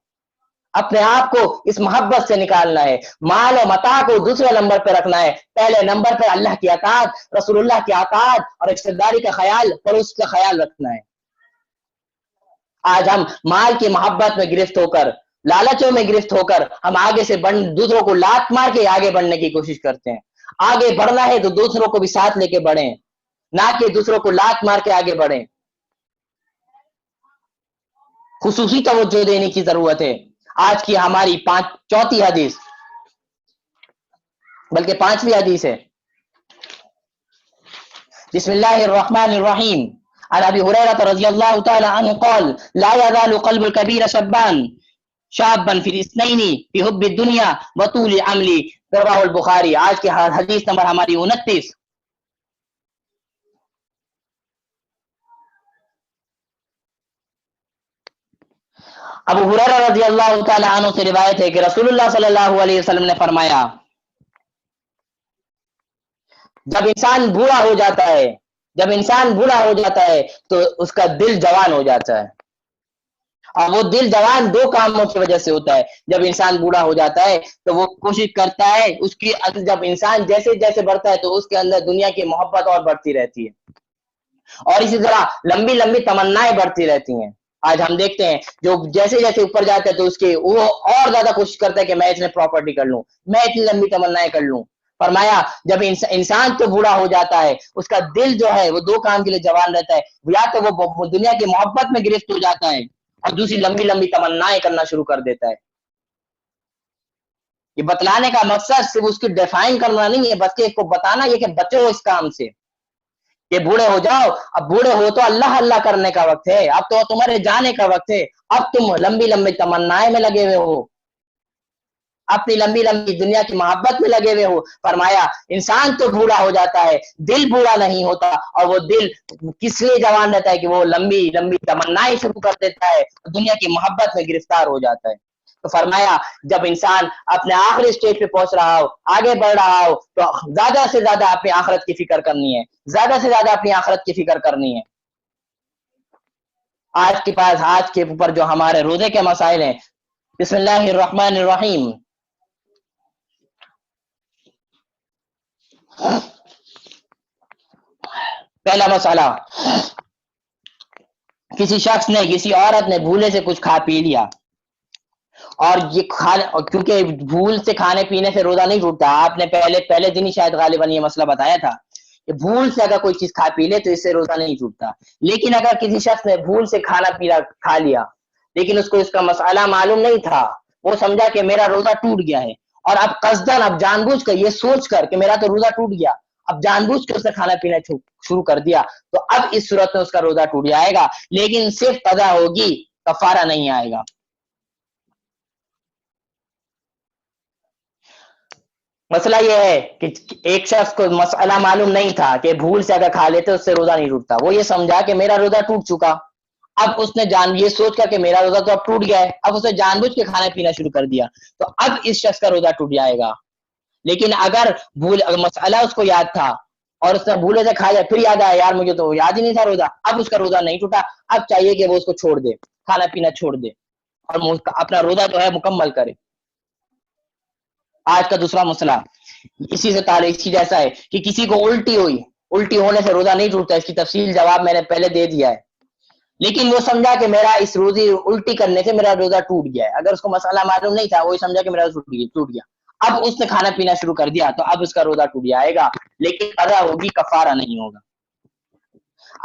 اپنے آپ کو اس محبت سے نکالنا ہے، مال اور متاع کو دوسرے نمبر پہ رکھنا ہے، پہلے نمبر پہ اللہ کی اطاعت، رسول اللہ کی اطاعت اور رشتہ کا خیال اور اس کا خیال رکھنا ہے۔ آج ہم مال کی محبت میں گرفت ہو کر، لالچوں میں گرفت ہو کر ہم آگے سے دوسروں کو لات مار کے آگے بڑھنے کی کوشش کرتے ہیں۔ آگے بڑھنا ہے تو دوسروں کو بھی ساتھ لے کے بڑھیں، نہ کہ دوسروں کو لات مار کے آگے بڑھیں۔ خصوصی توجہ دینے کی ضرورت ہے۔ آج کی ہماری چوتھی حدیث بلکہ 5ویں حدیث ہے۔ بسم اللہ الرحمن الرحیم، عن ابی ہریرہ رضی اللہ تعالی عنہ قال لا يزال قلب الكبير شابا في الاثنين في حب الدنيا وطول عملی، رواہ البخاری۔ آج کی حدیث نمبر ہماری 29۔ ابو ہریرہ رضی اللہ تعالی عنہ سے روایت ہے کہ رسول اللہ صلی اللہ علیہ وسلم نے فرمایا جب انسان بوڑھا ہو جاتا ہے تو اس کا دل جوان ہو جاتا ہے، اور وہ دل جوان 2 کاموں کی وجہ سے ہوتا ہے۔ جب انسان بوڑھا ہو جاتا ہے تو وہ کوشش کرتا ہے، اس کی جب انسان جیسے جیسے بڑھتا ہے تو اس کے اندر دنیا کی محبت اور بڑھتی رہتی ہے، اور اسی طرح لمبی لمبی تمنائیں بڑھتی رہتی ہیں۔ آج ہم دیکھتے ہیں جو جیسے جیسے اوپر جاتا ہے تو اس کے وہ اور زیادہ کوشش کرتا ہے کہ میں اتنے پراپرٹی کر لوں، میں اتنی لمبی تمنائیں کر لوں۔ فرمایا جب انسان تو بوڑھا ہو جاتا ہے اس کا دل جو ہے وہ 2 کام کے لیے جوان رہتا ہے، یا تو وہ دنیا کی محبت میں گرفت ہو جاتا ہے اور دوسری لمبی لمبی تمنائیں کرنا شروع کر دیتا ہے۔ یہ بتلانے کا مقصد صرف اس کی ڈیفائن کرنا نہیں ہے، بلکہ اس کو بتانا یہ کہ بچو اس کام سے کہ بوڑھے ہو جاؤ۔ اب بوڑھے ہو تو اللہ اللہ کرنے کا وقت ہے، اب تو تمہارے جانے کا وقت ہے، اب تم لمبی لمبی تمنائیں میں لگے ہوئے ہو، اپنی لمبی لمبی دنیا کی محبت میں لگے ہوئے ہو۔ فرمایا انسان تو بوڑھا ہو جاتا ہے، دل بوڑھا نہیں ہوتا، اور وہ دل کس لیے جوان رہتا ہے کہ وہ لمبی لمبی تمنائیں شروع کر دیتا ہے، دنیا کی محبت میں گرفتار ہو جاتا ہے۔ تو فرمایا جب انسان اپنے آخری سٹیج پہ پہنچ رہا ہو، آگے بڑھ رہا ہو، تو زیادہ سے زیادہ اپنی آخرت کی فکر کرنی ہے، زیادہ سے زیادہ اپنی آخرت کی فکر کرنی ہے۔ آج کے اوپر جو ہمارے روزے کے مسائل ہیں، بسم اللہ الرحمن الرحیم۔ پہلا مسئلہ، کسی شخص نے کسی عورت نے بھولے سے کچھ کھا پی لیا، اور یہ کیونکہ بھول سے کھانے پینے سے روزہ نہیں ٹوٹتا، آپ نے پہلے دن ہی شاید غالباً یہ مسئلہ بتایا تھا کہ بھول سے اگر کوئی چیز کھا پی لے تو اس سے روزہ نہیں ٹوٹتا۔ لیکن اگر کسی شخص نے بھول سے کھانا پینا کھا لیا لیکن اس کو اس کا مسئلہ معلوم نہیں تھا، وہ سمجھا کہ میرا روزہ ٹوٹ گیا ہے، اور اب قصدن اب جان بوجھ کر یہ سوچ کر کہ میرا تو روزہ ٹوٹ گیا، اب جان بوجھ کے اس نے کھانا پینا شروع کر دیا، تو اب اس صورت میں اس کا روزہ ٹوٹ جائے گا، لیکن صرف قضا ہوگی، کفارہ نہیں آئے گا۔ مسئلہ یہ ہے کہ ایک شخص کو مسئلہ معلوم نہیں تھا کہ بھول سے اگر کھا لیتے اس سے روزہ نہیں ٹوٹتا، وہ یہ سمجھا کہ میرا روزہ ٹوٹ چکا، اب اس نے یہ سوچ کر کہ میرا روزہ تو اب ٹوٹ گیا ہے، اب اس نے جان بوجھ کے کھانا پینا شروع کر دیا، تو اب اس شخص کا روزہ ٹوٹ جائے گا۔ لیکن اگر مسئلہ اس کو یاد تھا اور اس نے بھولے سے کھایا، پھر یاد آیا یار مجھے تو یاد ہی نہیں تھا روزہ، اب اس کا روزہ نہیں ٹوٹا، اب چاہیے کہ وہ اس کو چھوڑ دے، کھانا پینا چھوڑ دے اور اپنا روزہ جو ہے مکمل کرے۔ آج کا دوسرا مسئلہ اسی سے اسی جیسا ہے کہ کسی کو الٹی ہونے سے روزہ نہیں ٹوٹتا، اس کی تفصیل جواب میں نے پہلے دے دیا ہے، لیکن وہ سمجھا کہ میرا اس روزی الٹی کرنے سے میرا روزہ ٹوٹ گیا ہے۔ اگر اس کو مسئلہ معلوم نہیں تھا، وہی سمجھا کہ میرا روزہ ٹوٹ گیا، اب اس نے کھانا پینا شروع کر دیا، تو اب اس کا روزہ ٹوٹ جائے گا، لیکن قضا ہوگی، کفارہ نہیں ہوگا۔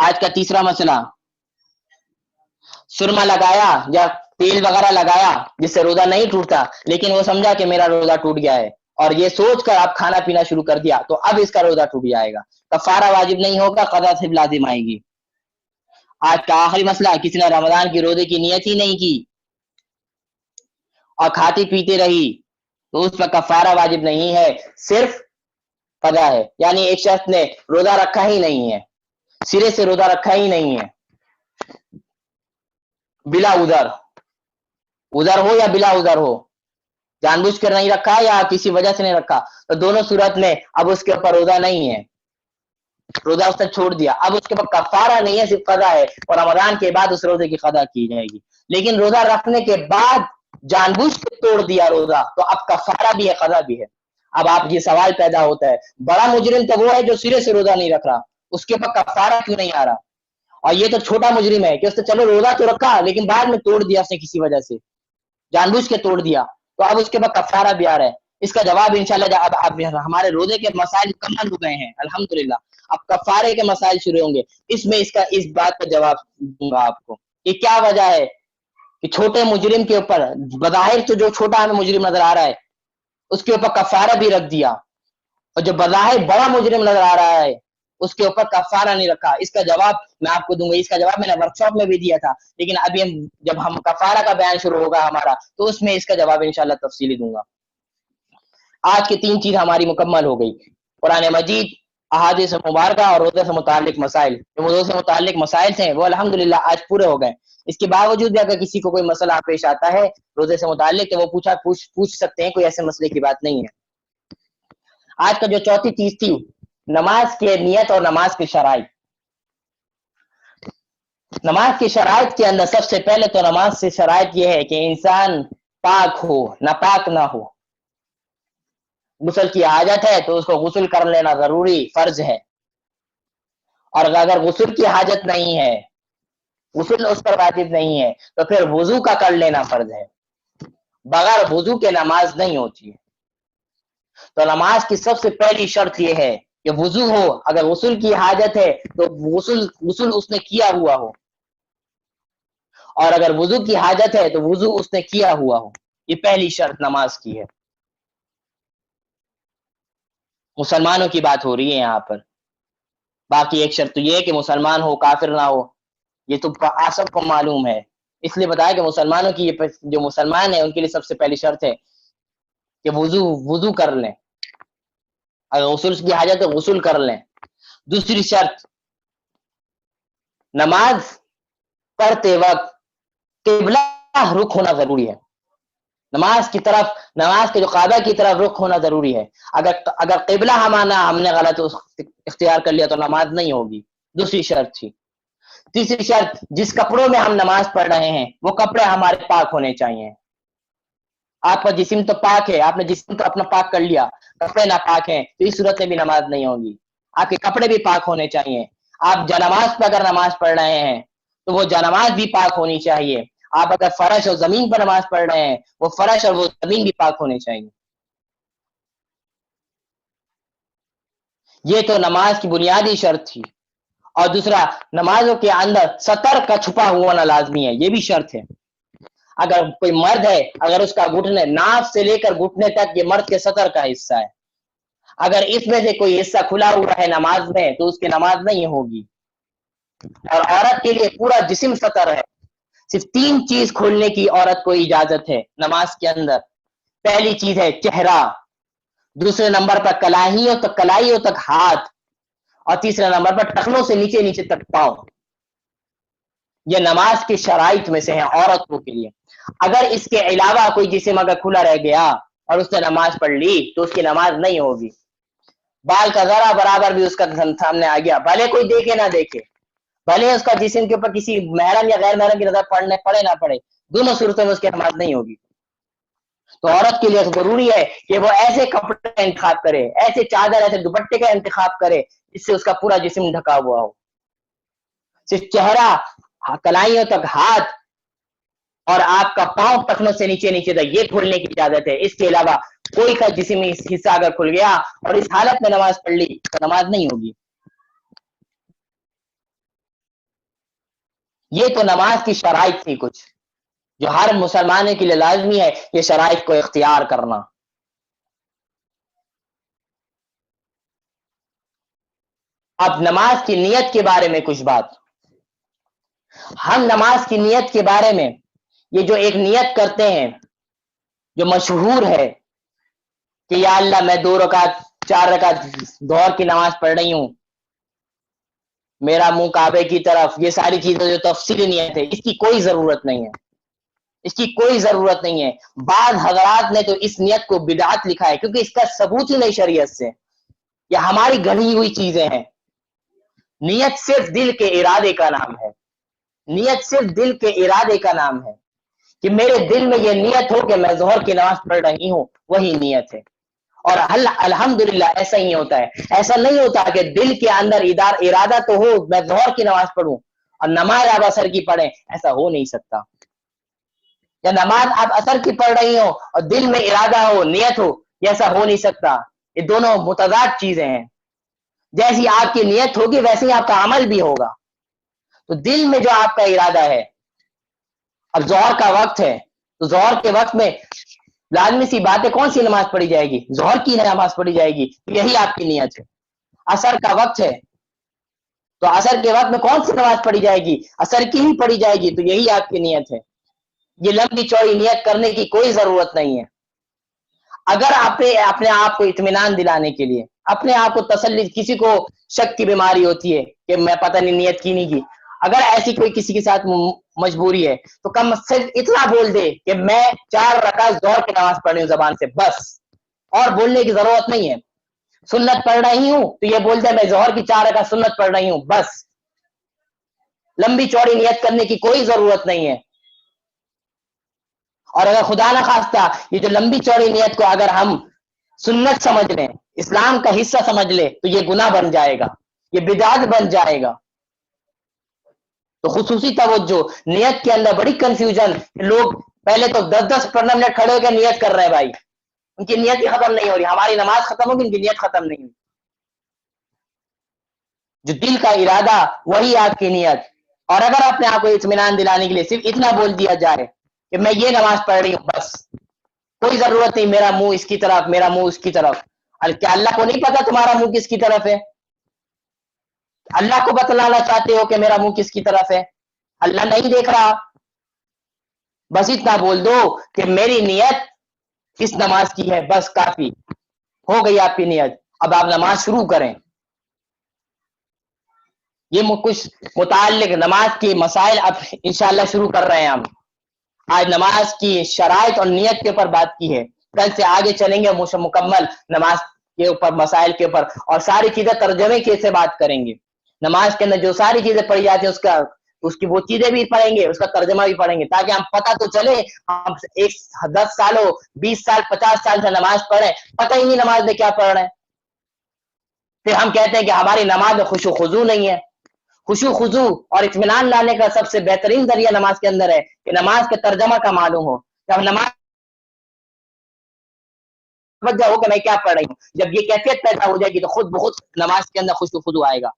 آج کا تیسرا مسئلہ، سرما لگایا یا تیل وغیرہ لگایا جس سے روزہ نہیں ٹوٹتا، لیکن وہ سمجھا کہ میرا روزہ ٹوٹ گیا ہے اور یہ سوچ کر اب کھانا پینا شروع کر دیا، تو اب اس کا روزہ ٹوٹ جائے گا، کفارہ واجب نہیں ہوگا، قضا صرف لازم آئے گی۔ آج کا آخری مسئلہ، کسی نے رمضان کی روزے کی نیت ہی نہیں کی اور کھاتی پیتے رہی تو اس پر کفارہ واجب نہیں ہے، صرف قضا ہے۔ یعنی ایک شخص نے روزہ رکھا ہی نہیں ہے، سرے سے روزہ رکھا ہی نہیں ہے، بلا عذر، ادھر ہو یا بلا ادھر ہو، جان بوجھ کر نہیں رکھا یا کسی وجہ سے نہیں رکھا، تو دونوں صورت میں اب اس کے اوپر روزہ نہیں ہے، روزہ اس نے چھوڑ دیا، اب اس کے اوپر کفارہ نہیں ہے، صرف قضا ہے، اور رمضان کے بعد اس روزے کی قضا کی جائے گی۔ لیکن روزہ رکھنے کے بعد جان بوجھ کے توڑ دیا روزہ، تو اب کفارہ بھی ہے، قضا بھی ہے۔ اب آپ یہ سوال پیدا ہوتا ہے، بڑا مجرم تو وہ ہے جو سرے سے روزہ نہیں رکھ رہا، اس کے اوپر کفارہ کیوں نہیں آ رہا؟ اور یہ تو چھوٹا مجرم ہے کہ اس نے چلو روزہ تو رکھا لیکن بعد میں توڑ دیا اس نے کسی وجہ سے، جان بوجھ کے توڑ دیا، تو اب اس کے بعد کفارہ بھی آ رہا ہے۔ اس کا جواب انشاءاللہ اب ہمارے روزے کے مسائل مکمل ہو گئے ہیں الحمدللہ، اب کفارے کے مسائل شروع ہوں گے، اس میں اس بات کا جواب دوں گا آپ کو کہ کیا وجہ ہے کہ چھوٹے مجرم کے اوپر بظاہر تو جو چھوٹا ہمیں مجرم نظر آ رہا ہے اس کے اوپر کفارہ بھی رکھ دیا، اور جو بظاہر بڑا مجرم نظر آ رہا ہے اس کے اوپر کفارہ نہیں رکھا۔ اس کا جواب میں آپ کو دوں گا، اس کا جواب میں نے ورک شاپ میں بھی دیا تھا، لیکن ابھی جب ہم کفارہ کا بیان شروع ہوگا ہمارا تو اس میں اس کا جواب انشاءاللہ تفصیلی دوں گا۔ آج کی 3 چیز ہماری مکمل ہو گئی، قرآن مجید، احادیث مبارکہ اور روزے سے متعلق مسائل۔ جو روزے سے متعلق مسائل تھے وہ الحمدللہ آج پورے ہو گئے۔ اس کے باوجود بھی اگر کسی کو کوئی مسئلہ پیش آتا ہے روزے سے متعلق تو وہ پوچھ سکتے ہیں، کوئی ایسے مسئلے کی بات نہیں ہے۔ آج کا جو چوتھی چیز تھی، نماز کی نیت اور نماز کی شرائط۔ نماز کی شرائط کے اندر سب سے پہلے تو نماز سے شرائط یہ ہے کہ انسان پاک ہو، ناپاک نہ ہو۔ غسل کی حاجت ہے تو اس کو غسل کر لینا ضروری فرض ہے، اور اگر غسل کی حاجت نہیں ہے، غسل اس پر واجب نہیں ہے، تو پھر وضو کا کر لینا فرض ہے۔ بغیر وضو کے نماز نہیں ہوتی ہے۔ تو نماز کی سب سے پہلی شرط یہ ہے کہ وضو ہو، اگر غسل کی حاجت ہے تو غسل اس نے کیا ہوا ہو، اور اگر وضو کی حاجت ہے تو وضو اس نے کیا ہوا ہو۔ یہ پہلی شرط نماز کی ہے۔ مسلمانوں کی بات ہو رہی ہے یہاں پر، باقی ایک شرط تو یہ ہے کہ مسلمان ہو، کافر نہ ہو، یہ تو آپ سب کو معلوم ہے، اس لیے بتایا کہ مسلمانوں کی جو مسلمان ہیں ان کے لیے سب سے پہلی شرط ہے کہ وضو کر لیں، اگر غسل کی حاجت ہے غسل کر لیں۔ دوسری شرط، نماز پڑھتے وقت قبلہ رخ ہونا ضروری ہے، نماز کے جو کعبہ کی طرف رخ ہونا ضروری ہے۔ اگر قبلہ ہم نے غلط اختیار کر لیا تو نماز نہیں ہوگی۔ دوسری شرط تھی۔ تیسری شرط، جس کپڑوں میں ہم نماز پڑھ رہے ہیں وہ کپڑے ہمارے پاک ہونے چاہیے۔ آپ کا جسم تو پاک ہے، آپ نے جسم تو اپنا پاک کر لیا، کپڑے ناپاک ہیں تو اس صورت میں بھی نماز نہیں ہوگی۔ آپ کے کپڑے بھی پاک ہونے چاہیے۔ آپ جانماز پہ اگر نماز پڑھ رہے ہیں تو وہ جانماز بھی پاک ہونی چاہیے۔ آپ اگر فرش اور زمین پر نماز پڑھ رہے ہیں وہ فرش اور وہ زمین بھی پاک ہونے چاہیے۔ یہ تو نماز کی بنیادی شرط تھی۔ اور دوسرا، نمازوں کے اندر سطر کا چھپا ہونا لازمی ہے، یہ بھی شرط ہے۔ اگر کوئی مرد ہے، اگر اس کا گھٹنے ناف سے لے کر گھٹنے تک یہ مرد کے سطر کا حصہ ہے، اگر اس میں سے کوئی حصہ کھلا ہوا ہے نماز میں تو اس کی نماز نہیں ہوگی۔ اور عورت کے لیے پورا جسم سطر ہے۔ صرف 3 چیز کھولنے کی عورت کو اجازت ہے نماز کے اندر۔ پہلی چیز ہے چہرہ، دوسرے نمبر پر کلائیوں تک ہاتھ، اور تیسرے نمبر پر ٹخنوں سے نیچے تک پاؤں۔ یہ نماز کی شرائط میں سے ہے عورتوں کے لیے۔ اگر اس کے علاوہ کوئی جسم اگر کھلا رہ گیا اور اس نے نماز پڑھ لی تو اس کی نماز نہیں ہوگی۔ بال کا ذرا برابر بھی اس کا سامنے آ گیا، بھلے کوئی دیکھے نہ دیکھے، بھلے اس کا جسم کے اوپر کسی محرم یا غیر محرم کی نظر پڑے نہ پڑے، دونوں صورتوں میں اس کی نماز نہیں ہوگی۔ تو عورت کے لیے ضروری ہے کہ وہ ایسے کپڑے انتخاب کرے، ایسے چادر، ایسے دوپٹے کا انتخاب کرے جس سے اس کا پورا جسم ڈھکا ہوا ہو۔ صرف چہرہ، کلائیوں تک ہاتھ اور آپ کا پاؤں ٹخنوں سے نیچے تک یہ کھولنے کی اجازت ہے۔ اس کے علاوہ کوئی کا جسمی حصہ اگر کھل گیا اور اس حالت میں نماز پڑھ لی تو نماز نہیں ہوگی۔ یہ تو نماز کی شرائط تھی کچھ جو ہر مسلمان کے لیے لازمی ہے یہ شرائط کو اختیار کرنا۔ اب نماز کی نیت کے بارے میں کچھ بات۔ ہم نماز کی نیت کے بارے میں یہ جو ایک نیت کرتے ہیں جو مشہور ہے کہ یا اللہ میں 2 رکعت 4 رکعت ظہر کی نماز پڑھ رہی ہوں، میرا منہ کعبے کی طرف، یہ ساری چیزیں جو تفصیلی نیت ہے اس کی کوئی ضرورت نہیں ہے۔ اس کی کوئی ضرورت نہیں ہے. بعض حضرات نے تو اس نیت کو بدعت لکھا ہے کیونکہ اس کا ثبوت ہی نہیں شریعت سے, یہ ہماری گڑھی ہوئی چیزیں ہیں. نیت صرف دل کے ارادے کا نام ہے, نیت صرف دل کے ارادے کا نام ہے کہ میرے دل میں یہ نیت ہو کہ میں ظہر کی نماز پڑھ رہی ہوں, وہی نیت ہے. اور الحمدللہ ایسا ہی ہوتا ہے. ایسا نہیں ہوتا کہ دل کے اندر ارادہ تو ہو میں ظہر کی نماز پڑھوں اور نماز آپ عصر کی پڑھیں, ایسا ہو نہیں سکتا. یا نماز آپ عصر کی پڑھ رہی ہو اور دل میں ارادہ ہو, نیت ہو, یہ ایسا ہو نہیں سکتا. یہ دونوں متضاد چیزیں ہیں. جیسی آپ کی نیت ہوگی ویسے ہی آپ کا عمل بھی ہوگا. تو دل میں جو آپ کا ارادہ ہے, اب ظہر کا وقت ہے تو ظہر کے وقت میں لازمی سی بات ہے کون سی نماز پڑھی جائے گی؟ ظہر کی نماز پڑھی جائے گی, یہی آپ کی نیت ہے. عصر کا وقت ہے تو عصر کے وقت میں کون سی نماز پڑھی جائے گی؟ عصر کی ہی پڑھی جائے گی, تو یہی آپ کی نیت ہے. یہ لمبی چوڑی نیت کرنے کی کوئی ضرورت نہیں ہے. اگر آپ اپنے آپ کو اطمینان دلانے کے لیے, اپنے آپ کو تسلی, کسی کو شک کی بیماری ہوتی ہے کہ میں پتہ نہیں نیت کی نہیں کی, اگر ایسی کوئی کسی کے ساتھ مجبوری ہے تو کم صرف اتنا بول دے کہ میں 4 رکعت ظہر کی نماز پڑھ رہی ہوں زبان سے, بس, اور بولنے کی ضرورت نہیں ہے. سنت پڑھ رہی ہوں تو یہ بول دے میں ظہر کی 4 رکعت سنت پڑھ رہی ہوں, بس. لمبی چوڑی نیت کرنے کی کوئی ضرورت نہیں ہے. اور اگر خدا نہ خواستہ یہ جو لمبی چوڑی نیت کو اگر ہم سنت سمجھ لیں, اسلام کا حصہ سمجھ لیں, تو یہ گناہ بن جائے گا, یہ بدعت بن جائے گا. تو خصوصی توجہ, نیت کے اندر بڑی کنفیوژن. لوگ پہلے تو 10-10 15 منٹ کھڑے ہو کے نیت کر رہے ہیں بھائی, ان کی نیت ہی ختم نہیں ہو رہی. ہماری نماز ختم ہوگی, ان کی نیت ختم نہیں ہوئی. جو دل کا ارادہ وہی آپ کی نیت. اور اگر اپنے آپ کو اطمینان دلانے کے لیے صرف اتنا بول دیا جائے کہ میں یہ نماز پڑھ رہی ہوں, بس, کوئی ضرورت نہیں میرا منہ اس کی طرف, میرا منہ اس کی طرف. کیا اللہ کو نہیں پتا تمہارا منہ کس کی طرف ہے؟ اللہ کو بتلانا چاہتے ہو کہ میرا منہ کس کی طرف ہے؟ اللہ نہیں دیکھ رہا. بس اتنا بول دو کہ میری نیت اس نماز کی ہے, بس کافی ہو گئی آپ کی نیت. اب آپ نماز شروع کریں. یہ کچھ متعلق نماز کی مسائل اب انشاءاللہ شروع کر رہے ہیں ہم. آج نماز کی شرائط اور نیت کے اوپر بات کی ہے, کل سے آگے چلیں گے مکمل نماز کے اوپر, مسائل کے اوپر, اور ساری چیزیں ترجمے کے سے بات کریں گے. نماز کے اندر جو ساری چیزیں پڑھی جاتی ہیں اس کی وہ چیزیں بھی پڑھیں گے, اس کا ترجمہ بھی پڑھیں گے, تاکہ ہم پتہ تو چلے. ہم 10 سال ہو, 20 سال, 50 سال سے نماز پڑھیں, پتہ ہی نہیں نماز میں کیا پڑھ رہے ہیں. پھر ہم کہتے ہیں کہ ہماری نماز میں خشوع خضوع نہیں ہے. خشوع خضوع اور اطمینان لانے کا سب سے بہترین ذریعہ نماز کے اندر ہے کہ نماز کے ترجمہ کا معلوم ہو. جب نماز توجہ ہو کہ میں کیا پڑھ رہی ہوں, جب یہ کیفیت پیدا ہو جائے گی تو خود بخود نماز کے اندر خشوع خضوع آئے گا.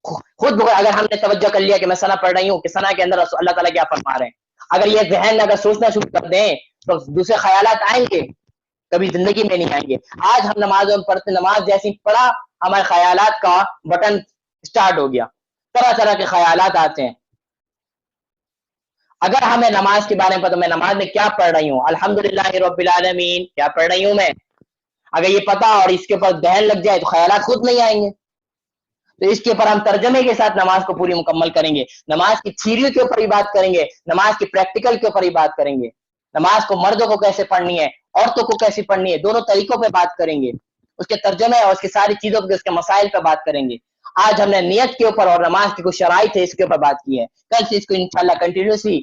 خود بخود اگر ہم نے توجہ کر لیا کہ میں ثنا پڑھ رہی ہوں کہ ثنا کے اندر اللہ تعالیٰ کیا فرما رہے ہیں, اگر یہ ذہن میں اگر سوچنا شروع کر دیں تو دوسرے خیالات آئیں گے, کبھی زندگی میں نہیں آئیں گے. آج ہم نمازوں میں پڑھتے, نماز جیسی پڑھا ہمارے خیالات کا بٹن سٹارٹ ہو گیا, طرح طرح کے خیالات آتے ہیں. اگر ہمیں نماز کے بارے میں پتہ, میں نماز میں کیا پڑھ رہی ہوں, الحمدللہ رب العالمین کیا پڑھ رہی ہوں میں, اگر یہ پتہ اور اس کے اوپر ذہن لگ جائے تو خیالات خود نہیں آئیں گے. تو اس کے اوپر ہم ترجمے کے ساتھ نماز کو پوری مکمل کریں گے. نماز کی تھیوری کے اوپر بھی بات کریں گے, نماز کی پریکٹیکل کے اوپر بھی بات کریں گے. نماز کو مردوں کو کیسے پڑھنی ہے, عورتوں کو کیسے پڑھنی ہے, دونوں طریقوں پہ بات کریں گے. اس کے ترجمے اور اس کی ساری چیزوں پہ, اس کے مسائل پہ بات کریں گے. آج ہم نے نیت کے اوپر اور نماز کی کچھ شرائط ہے اس کے اوپر بات کی ہے. کل سے اس کو انشاءاللہ کنٹینیوسلی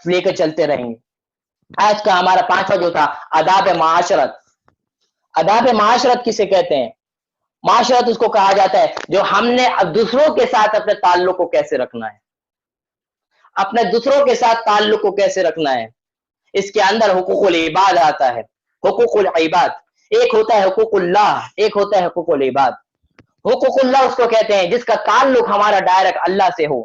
لے کر چلتے رہیں گے. آج کا ہمارا 5واں جو تھا آداب معاشرت. آداب معاشرت کسے کہتے ہیں؟ معاشرت اس کو کہا جاتا ہے جو ہم نے دوسروں کے ساتھ اپنے تعلق کو کیسے رکھنا ہے, اپنے دوسروں کے ساتھ تعلق کو کیسے رکھنا ہے. اس کے اندر حقوق العباد آتا ہے. حقوق العباد, ایک ہوتا ہے حقوق اللہ, ایک ہوتا ہے حقوق العباد. حقوق اللہ اس کو کہتے ہیں جس کا تعلق ہمارا ڈائریکٹ اللہ سے ہو,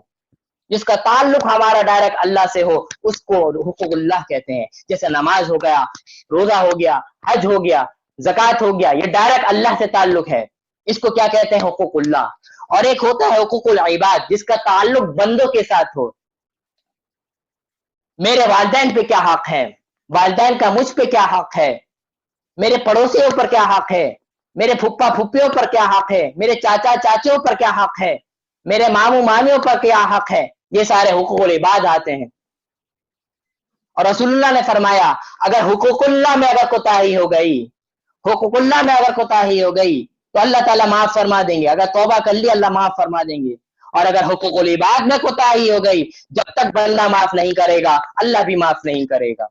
جس کا تعلق ہمارا ڈائریکٹ اللہ سے ہو, اس کو حقوق اللہ کہتے ہیں. جیسے نماز ہو گیا, روزہ ہو گیا, حج ہو گیا, زکوٰۃ ہو گیا, یہ ڈائریکٹ اللہ سے تعلق ہے, اس کو کیا کہتے ہیں؟ حقوق اللہ. اور ایک ہوتا ہے حقوق العباد جس کا تعلق بندوں کے ساتھ ہو. میرے والدین پہ کیا حق ہے, والدین کا مجھ پہ کیا حق ہے, میرے پڑوسیوں پر کیا حق ہے, میرے پھپھا پھپھیوں پر کیا حق ہے, میرے چاچا چاچیوں پر کیا حق ہے, میرے ماموں مامیوں پر کیا حق ہے. یہ سارے حقوق العباد آتے ہیں. اور رسول اللہ نے فرمایا اگر حقوق اللہ میں اگر کوتاہی ہو گئی، حقوق اللہ میں اگر کوتاہی ہو گئی تو اللہ تعالیٰ معاف فرما دیں گے، اگر توبہ کر لی اللہ معاف فرما دیں گے، اور اگر حقوق العباد میں کوتاہی ہو گئی جب تک بندہ معاف نہیں کرے گا اللہ بھی معاف نہیں کرے گا،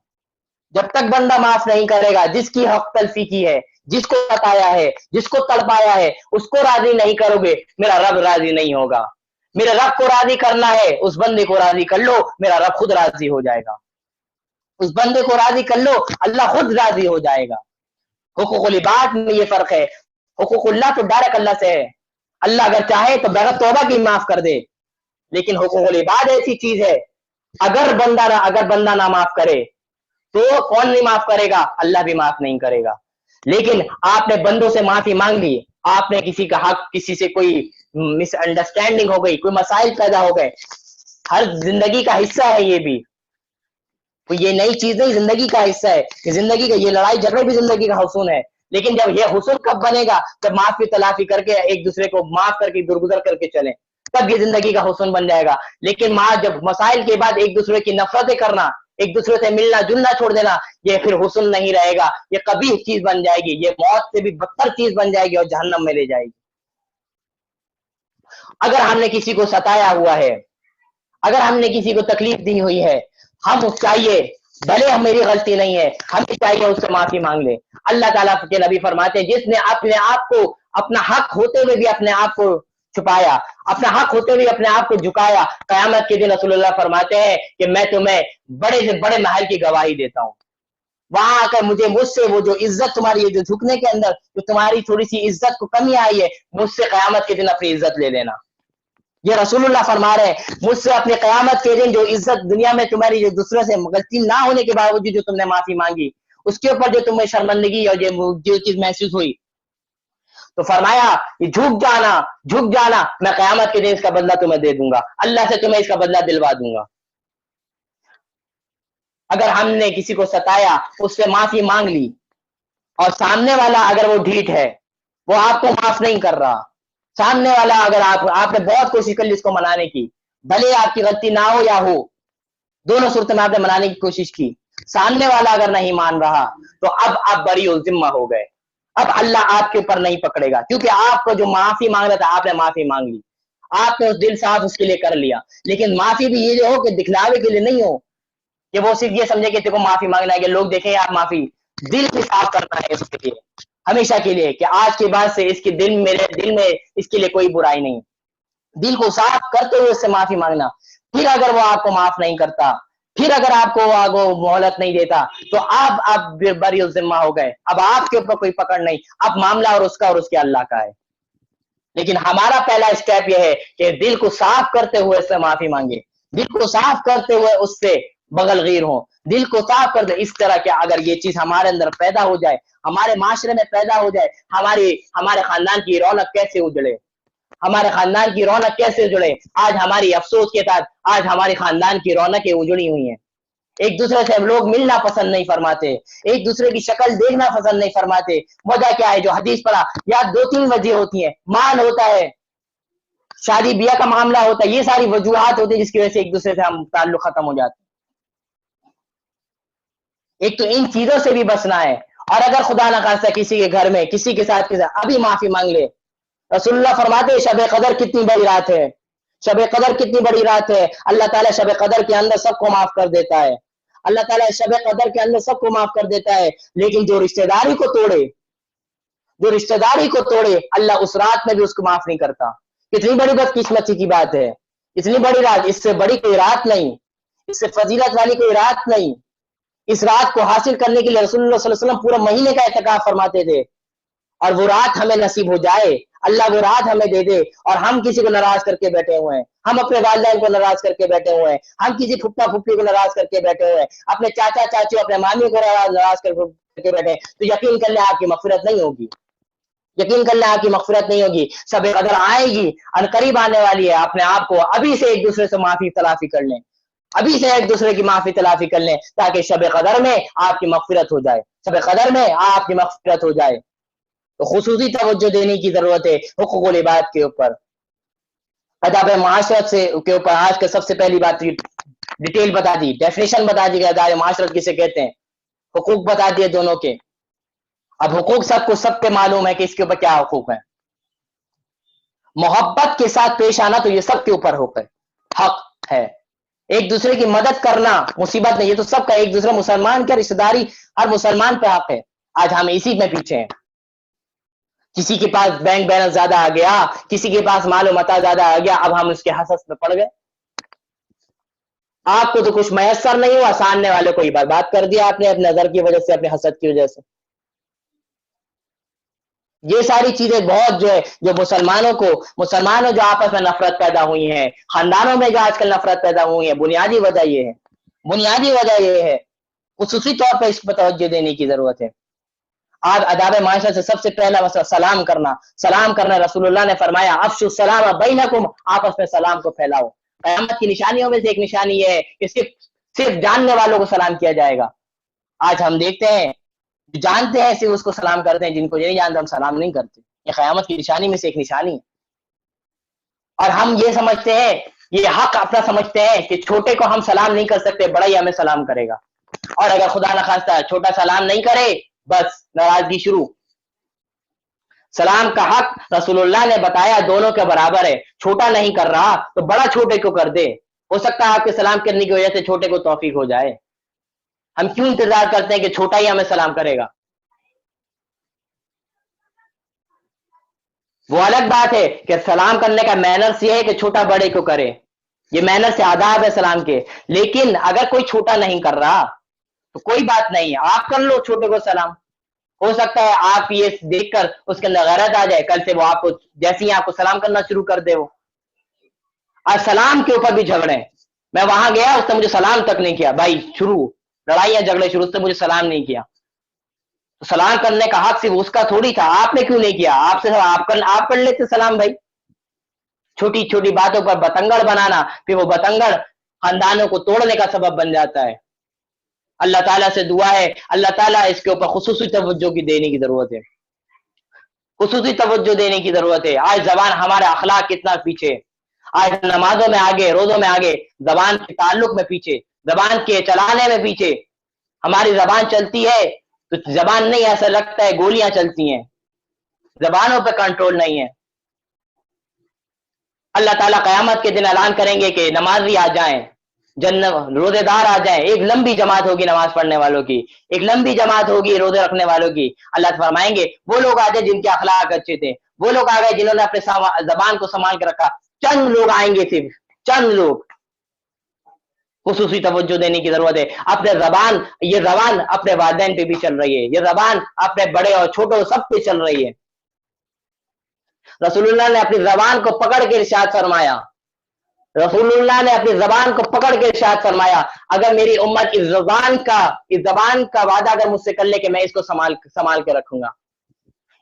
جب تک بندہ معاف نہیں کرے گا، جس کی حق تلفی کی ہے، جس کو بتایا ہے، جس کو تڑپایا ہے، اس کو راضی نہیں کرو گے میرا رب راضی نہیں ہوگا، میرے رب کو راضی کرنا ہے اس بندے کو راضی کر لو میرا رب خود راضی ہو جائے گا، اس بندے کو راضی کر لو اللہ خود راضی ہو جائے گا۔ حقوق العباد میں یہ فرق ہے، حقوق اللہ تو ڈائریکٹ اللہ سے ہے، اللہ اگر چاہے تو بغیر توبہ کی معاف کر دے، لیکن حقوق العباد ایسی چیز ہے اگر بندہ نہ معاف کرے تو کون نہیں معاف کرے گا؟ اللہ بھی معاف نہیں کرے گا۔ لیکن آپ نے بندوں سے معافی مانگ لی، آپ نے کسی کا حق، کسی سے کوئی مس انڈرسٹینڈنگ ہو گئی، کوئی مسائل پیدا ہو گئے، ہر زندگی کا حصہ ہے یہ بھی، یہ نئی چیز نہیں، زندگی کا حصہ ہے، یہ زندگی کا، یہ لڑائی جھگڑے بھی زندگی کا حصول ہے، لیکن جب یہ حصول کب بنے گا؟ جب معافی تلافی کر کے ایک دوسرے کو معاف کر کے درگزر کر کے چلیں، تب یہ زندگی کا حسن بن جائے گا۔ لیکن جب مسائل کے بعد ایک دوسرے کی نفرتیں کرنا، ایک دوسرے سے ملنا جلنا چھوڑ دینا، یہ پھر حسن نہیں رہے گا، یہ قبیح چیز بن جائے گی، یہ موت سے بھی بدتر چیز بن جائے گی اور جہنم میں لے جائے گی۔ اگر ہم نے کسی کو ستایا ہوا ہے، اگر ہم نے کسی کو تکلیف دی ہوئی ہے، ہم چاہیے بھلے میری غلطی نہیں ہے، ہمیں چاہیے اس سے معافی مانگ لے۔ اللہ تعالیٰ کے نبی فرماتے ہیں جس نے اپنے آپ کو اپنا حق ہوتے ہوئے بھی اپنے آپ کو چھپایا، اپنا حق ہوتے ہوئے اپنے آپ کو جھکایا، قیامت کے دن رسول اللہ فرماتے ہیں کہ میں تمہیں بڑے سے بڑے محل کی گواہی دیتا ہوں، وہاں آ کر مجھ سے وہ جو عزت تمہاری ہے، جو جھکنے کے اندر جو تمہاری تھوڑی سی عزت کو کمی آئی ہے، مجھ سے قیامت کے دن اپنی عزت لے لینا۔ یہ رسول اللہ فرما رہے ہیں مجھ سے اپنی قیامت کے دن جو عزت دنیا میں تمہاری جو دوسرے سے غلطی نہ ہونے کے باوجود جو تم نے معافی مانگی، اس کے اوپر جو تمہیں شرمندگی اور جو چیز محسوس ہوئی، تو فرمایا کہ جھک جانا، میں قیامت کے دن اس کا بدلہ تمہیں دے دوں گا، اللہ سے تمہیں اس کا بدلہ دلوا دوں گا۔ اگر ہم نے کسی کو ستایا، اس سے معافی مانگ لی، اور سامنے والا اگر وہ ڈھیٹ ہے، وہ آپ کو معاف نہیں کر رہا، سامنے والا اگر آپ نے بہت کوشش کر لی اس کو منانے کی، بھلے آپ کی غلطی نہ ہو یا ہو، دونوں صورت میں آپ نے منانے کی کوشش کی، سامنے والا اگر نہیں مان رہا تو اب آپ بری ذمہ ہو گئے، اب اللہ آپ کے اوپر نہیں پکڑے گا، کیونکہ آپ کو جو معافی مانگ رہا تھا آپ نے معافی مانگ لی، آپ نے اس دل صاف اس کے لیے کر لیا۔ لیکن معافی بھی یہ جو ہو کہ دکھلاوے کے لیے نہیں ہو کہ وہ صرف یہ سمجھے کہ تیرے کو معافی مانگنا ہے کہ لوگ دیکھیں آپ معافی، دل بھی صاف کرنا ہے اس کے لیے ہمیشہ کے لیے کہ آج کے بعد سے اس کے میرے دل میں اس کے لیے کوئی برائی نہیں، دل کو صاف کرتے ہوئے اس سے معافی مانگنا۔ پھر اگر وہ آپ کو معاف نہیں کرتا، پھر اگر آپ کو مہلت نہیں دیتا تو آپ بری ذمہ ہو گئے، اب آپ کے اوپر کوئی پکڑ نہیں، اب معاملہ اور اس کا اور اس کے اللہ کا ہے۔ لیکن ہمارا پہلا اسٹیپ یہ ہے کہ دل کو صاف کرتے ہوئے اس سے معافی مانگے، دل کو صاف کرتے ہوئے اس سے بغل غیر ہوں، دل کو صاف کر دے۔ اس طرح کہ اگر یہ چیز ہمارے اندر پیدا ہو جائے، ہمارے معاشرے میں پیدا ہو جائے، ہمارے خاندان کی رونق کیسے اجڑے، ہمارے خاندان کی رونق کیسے اجڑے۔ آج ہماری افسوس کے ساتھ آج ہمارے خاندان کی رونقیں اجڑی ہوئی ہیں، ایک دوسرے سے لوگ ملنا پسند نہیں فرماتے، ایک دوسرے کی شکل دیکھنا پسند نہیں فرماتے۔ وجہ کیا ہے؟ جو حدیث پڑھا، یا 2-3 وجہ ہوتی ہیں، مال ہوتا ہے، شادی بیاہ کا معاملہ ہوتا ہے، یہ ساری وجوہات ہوتی ہیں جس کی وجہ سے ایک دوسرے سے ہم تعلق ختم ہو جاتے ہیں۔ ایک تو ان چیزوں سے بھی بچنا ہے، اور اگر خدا نہ خواستہ کسی کے گھر میں کسی کے ساتھ ابھی معافی مانگ لے، رسول اللہ فرماتے ہیں شب قدر کتنی بڑی رات ہے، شب قدر کتنی بڑی رات ہے، اللہ تعالیٰ شب قدر کے اندر سب کو معاف کر دیتا ہے، اللہ تعالیٰ شب قدر کے اندر سب کو معاف کر دیتا ہے، لیکن جو رشتہ داری کو توڑے اللہ اس رات میں بھی اس کو معاف نہیں کرتا۔ کتنی بڑی بدقسمتی کی بات ہے، اتنی بڑی رات، اس سے بڑی کوئی رات نہیں، اس سے فضیلت والی کوئی رات نہیں۔ اس رات کو حاصل کرنے کے لیے رسول اللہ صلی اللہ علیہ وسلم پورا مہینے کا اعتکاف فرماتے تھے، اور وہ رات ہمیں نصیب ہو جائے، اللہ وہ رات ہمیں دے دے، اور ہم کسی کو ناراض کر کے بیٹھے ہوئے ہیں، ہم اپنے والدین کو ناراض کر کے بیٹھے ہوئے ہیں، ہم کسی پھپھا پھپھی کو ناراض کر کے بیٹھے ہوئے ہیں، اپنے چاچا چاچی اپنے مامی کو ناراض کر کے بیٹھے ہیں، تو یقین کر لیں آپ کی مغفرت نہیں ہوگی، یقین کر لیں آپ کی مغفرت نہیں ہوگی۔ شب قدر آئے گی، ان قریب آنے والی ہے، اپنے آپ کو ابھی سے ایک دوسرے سے معافی تلافی کر لیں، ابھی سے ایک دوسرے کی معافی تلافی کر لیں، تاکہ شب قدر میں آپ کی مغفرت ہو جائے، شب قدر میں آپ کی مغفرت ہو جائے۔ تو خصوصی توجہ دینے کی ضرورت ہے حقوق العباد کے اوپر، آداب معاشرت کے اوپر۔ آج کا سب سے پہلی بات ڈیٹیل بتا دی, ڈیفینیشن بتا دی, ادارے معاشرت کسے کہتے ہیں, حقوق بتا دیے دونوں کے. اب حقوق سب پہ معلوم ہے کہ اس کے اوپر کیا حقوق ہیں. محبت کے ساتھ پیش آنا تو یہ سب کے اوپر حق ہے. ایک دوسرے کی مدد کرنا مصیبت نہیں, یہ تو سب کا, ایک دوسرے مسلمان کا رشتہ داری ہر مسلمان پہ حق ہے. آج ہم اسی میں پیچھے ہیں. کسی کے پاس بینک بیلنس زیادہ آ گیا, کسی کے پاس مال و متاع زیادہ آ گیا, اب ہم اس کے حسد میں پڑ گئے. آپ کو تو کچھ میسر نہیں ہوا, سامنے والے کو ہی برباد کر دیا آپ نے اپنے نظر کی وجہ سے, اپنے حسد کی وجہ سے. یہ ساری چیزیں بہت جو ہے, جو مسلمانوں جو آپس میں نفرت پیدا ہوئی ہیں, خاندانوں میں جو آج کل نفرت پیدا ہوئی ہے, بنیادی وجہ یہ ہے. خصوصی طور پر اس پر توجہ دینے کی ضرورت ہے. آج آداب معاشرت سے سب سے پہلا مسئلہ سلام کرنا. رسول اللہ نے فرمایا افشوا السلام بینکم, آپس میں سلام کو پھیلاؤ. قیامت کی نشانیوں میں سے ایک نشانی یہ ہے کہ صرف جاننے والوں کو سلام کیا جائے گا. آج ہم دیکھتے ہیں جانتے ہیں صرف اس کو سلام کرتے ہیں, جن کو یہ نہیں جانتے ہم سلام نہیں کرتے. یہ قیامت کی نشانی میں سے ایک نشانی ہے. اور ہم یہ سمجھتے ہیں, یہ حق اپنا سمجھتے ہیں کہ چھوٹے کو ہم سلام نہیں کر سکتے, بڑا ہی ہمیں سلام کرے گا. اور اگر خدا نخواستہ چھوٹا سلام نہیں کرے, بس ناراضگی شروع. سلام کا حق رسول اللہ نے بتایا دونوں کے برابر ہے. چھوٹا نہیں کر رہا تو بڑا چھوٹے کو کر دے. ہو سکتا ہے آپ کے سلام کرنے کی وجہ سے چھوٹے کو توفیق ہو جائے. ہم کیوں انتظار کرتے ہیں کہ چھوٹا ہی ہمیں سلام کرے گا؟ وہ الگ بات ہے کہ سلام کرنے کا مینرز یہ ہے کہ چھوٹا بڑے کو کرے, یہ مینرز سے آداب ہے سلام کے. لیکن اگر کوئی چھوٹا نہیں کر رہا تو کوئی بات نہیں, آپ کر لو چھوٹے کو سلام. ہو سکتا ہے آپ یہ دیکھ کر اس کے اندر غیرت آ جائے, کل سے وہ آپ کو جیسے ہی آپ کو سلام کرنا شروع کر دے. وہ اور سلام کے اوپر بھی جھگڑے, میں وہاں گیا اس نے مجھے سلام تک نہیں کیا, بھائی شروع لڑائیاں جھگڑے شروع, اس نے مجھے سلام نہیں کیا. سلام کرنے کا حق صرف اس کا تھوڑی تھا, آپ نے کیوں نہیں کیا؟ آپ سے آپ کر لیتے سلام. بھائی چھوٹی چھوٹی باتوں پر بتنگڑ بنانا, پھر وہ بتنگڑ خاندانوں کو توڑنے کا سبب بن جاتا ہے. اللہ تعالیٰ سے دعا ہے, اللہ تعالیٰ اس کے اوپر خصوصی توجہ دینے کی ضرورت ہے, خصوصی توجہ دینے کی ضرورت ہے. آج زبان ہمارا اخلاق کتنا پیچھے, آج نمازوں میں آگے, روزوں میں آگے, زبان کے تعلق میں پیچھے, زبان کے چلانے میں پیچھے. ہماری زبان چلتی ہے تو زبان نہیں, ایسا لگتا ہے گولیاں چلتی ہیں, زبانوں پہ کنٹرول نہیں ہے. اللہ تعالیٰ قیامت کے دن اعلان کریں گے کہ نمازی آ جائیں, روزے دار آ جائیں. ایک لمبی جماعت ہوگی نماز پڑھنے والوں کی, ایک لمبی جماعت ہوگی روزے رکھنے والوں کی. اللہ فرمائیں گے وہ لوگ آ جائیں جن کے اخلاق اچھے تھے, وہ لوگ آ گئے جنہوں نے اپنے زبان کو سنبھال کے رکھا. چند لوگ آئیں گے, صرف چند لوگ. خصوصی توجہ دینے کی ضرورت ہے. یہ زبان اپنے والدین پہ بھی چل رہی ہے, یہ زبان اپنے بڑے اور چھوٹوں سب پہ چل رہی ہے. رسول اللہ نے اپنی زبان کو پکڑ کے ارشاد فرمایا, رسول اللہ نے اپنی زبان کو پکڑ کے ارشاد فرمایا, اگر میری امت اس زبان کا وعدہ اگر مجھ سے کر لے کہ میں اس کو سنبھال کے رکھوں گا,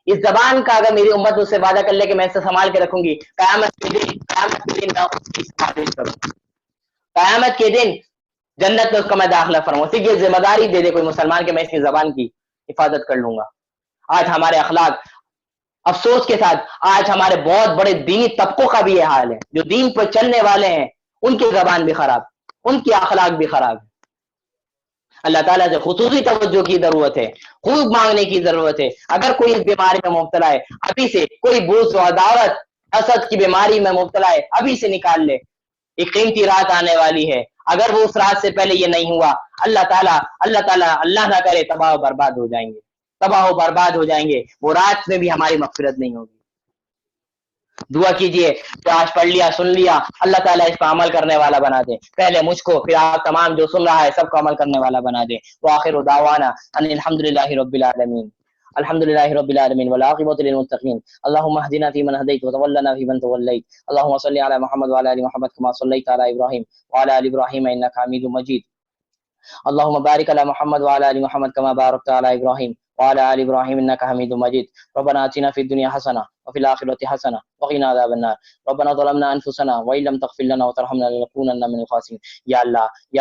اس زبان کا اگر میری امت مجھ سے وعدہ کر لے کہ میں اسے سنبھال کے رکھوں گی, قیامت کے دن میں اس کی حفاظت کروں, قیامت کے دن جنت میں اس کا میں داخلہ فرماؤں. صرف یہ ذمہ داری دے دے کوئی مسلمان کہ میں اس کی زبان کی حفاظت کر لوں گا. آج ہمارے اخلاق, افسوس کے ساتھ آج ہمارے بہت بڑے دینی طبقوں کا بھی یہ حال ہے, جو دین پر چلنے والے ہیں ان کی زبان بھی خراب, ان کی اخلاق بھی خراب ہے. اللہ تعالیٰ سے خصوصی توجہ کی ضرورت ہے, خوب مانگنے کی ضرورت ہے. اگر کوئی اس بیماری میں مبتلا ہے, ابھی سے کوئی بوجھ و عداوت حسد کی بیماری میں مبتلا ہے, ابھی سے نکال لے. ایک قیمتی رات آنے والی ہے, اگر وہ اس رات سے پہلے یہ نہیں ہوا, اللہ نہ کرے تباہ و برباد ہو جائیں گے, تباہ و برباد ہو جائیں گے. وہ رات میں بھی ہماری مغفرت نہیں ہوگی. دعا کیجئے, جو آج پڑھ لیا سن لیا, اللہ تعالیٰ اس پر عمل کرنے والا بنا دے. پہلے مجھ کو, پھر آپ تمام جو سن رہا ہے سب کو عمل کرنے والا بنا دے. وآخر دعوانا ان الحمدللہ رب العالمین. الحمد لله رب العالمين والعاقبة للمتقين. اللهم اهدنا فيمن هديت وتولنا فيمن توليت. اللهم صل على محمد وعلى ال محمد كما صليت على ابراهيم وعلى ال ابراهيم انك حميد مجيد. اللهم بارك على محمد وعلى ال محمد كما باركت على ابراهيم وعلى آل إبراهيم إنك حميد مجيد. ربنا آتنا في الدنيا حسنة وفي الآخرة حسنة وقنا عذاب النار. ربنا ظلمنا أنفسنا وإن لم تغفر لنا وترحمنا لنكونن من الخاسرين. یا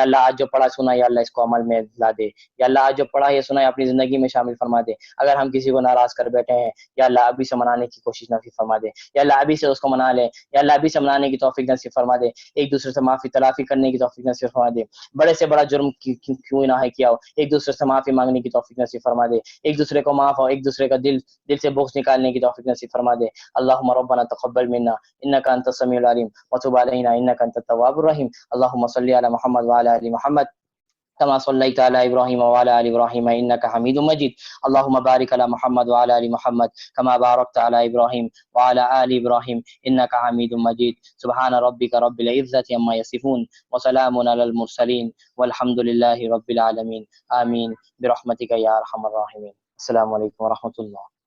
اللہ آج جو پڑھا سنا یا اللہ اس کو عمل میں لا دے. یا اللہ آج جو پڑھا یا سنا اپنی زندگی میں شامل فرما دے. اگر ہم کسی کو ناراض کر بیٹھے ہیں یا اللہ ابھی سے منانے کی کوشش نصیب فرما دے. یا اللہ ابھی سے اس کو منا لے. یا اللہ ابھی سے منانے کی توفیق نصیب فرما دے. ایک دوسرے سے معافی تلافی کرنے کی توفیق نصیب فرما دے. بڑے سے بڑا جرم کیوں نہ ہے کیا ہو, ایک دوسرے سے معافی مانگنے کی توفیق نصیب فرما دے. ایک دوسرے کو معاف ہو, ایک دوسرے کا دل سے بغض نکالنے کی توفیق نصیب فرما دے. اللهم ربنا تقبل منا انك انت السميع العليم وتب علينا انك انت التواب الرحيم. اللهم صل على محمد وعلى ال محمد كما صليت على ابراهيم وعلى ال ابراهيم انك حميد مجيد. اللهم بارك على محمد وعلى ال محمد كما باركت على ابراهيم وعلى ال ابراهيم انك حميد مجيد. سبحان ربك رب العزة عما يصفون وسلام على المرسلين والحمد لله رب العالمين. آمين برحمتك يا ارحم الراحمين. السلام علیکم ورحمۃ اللہ.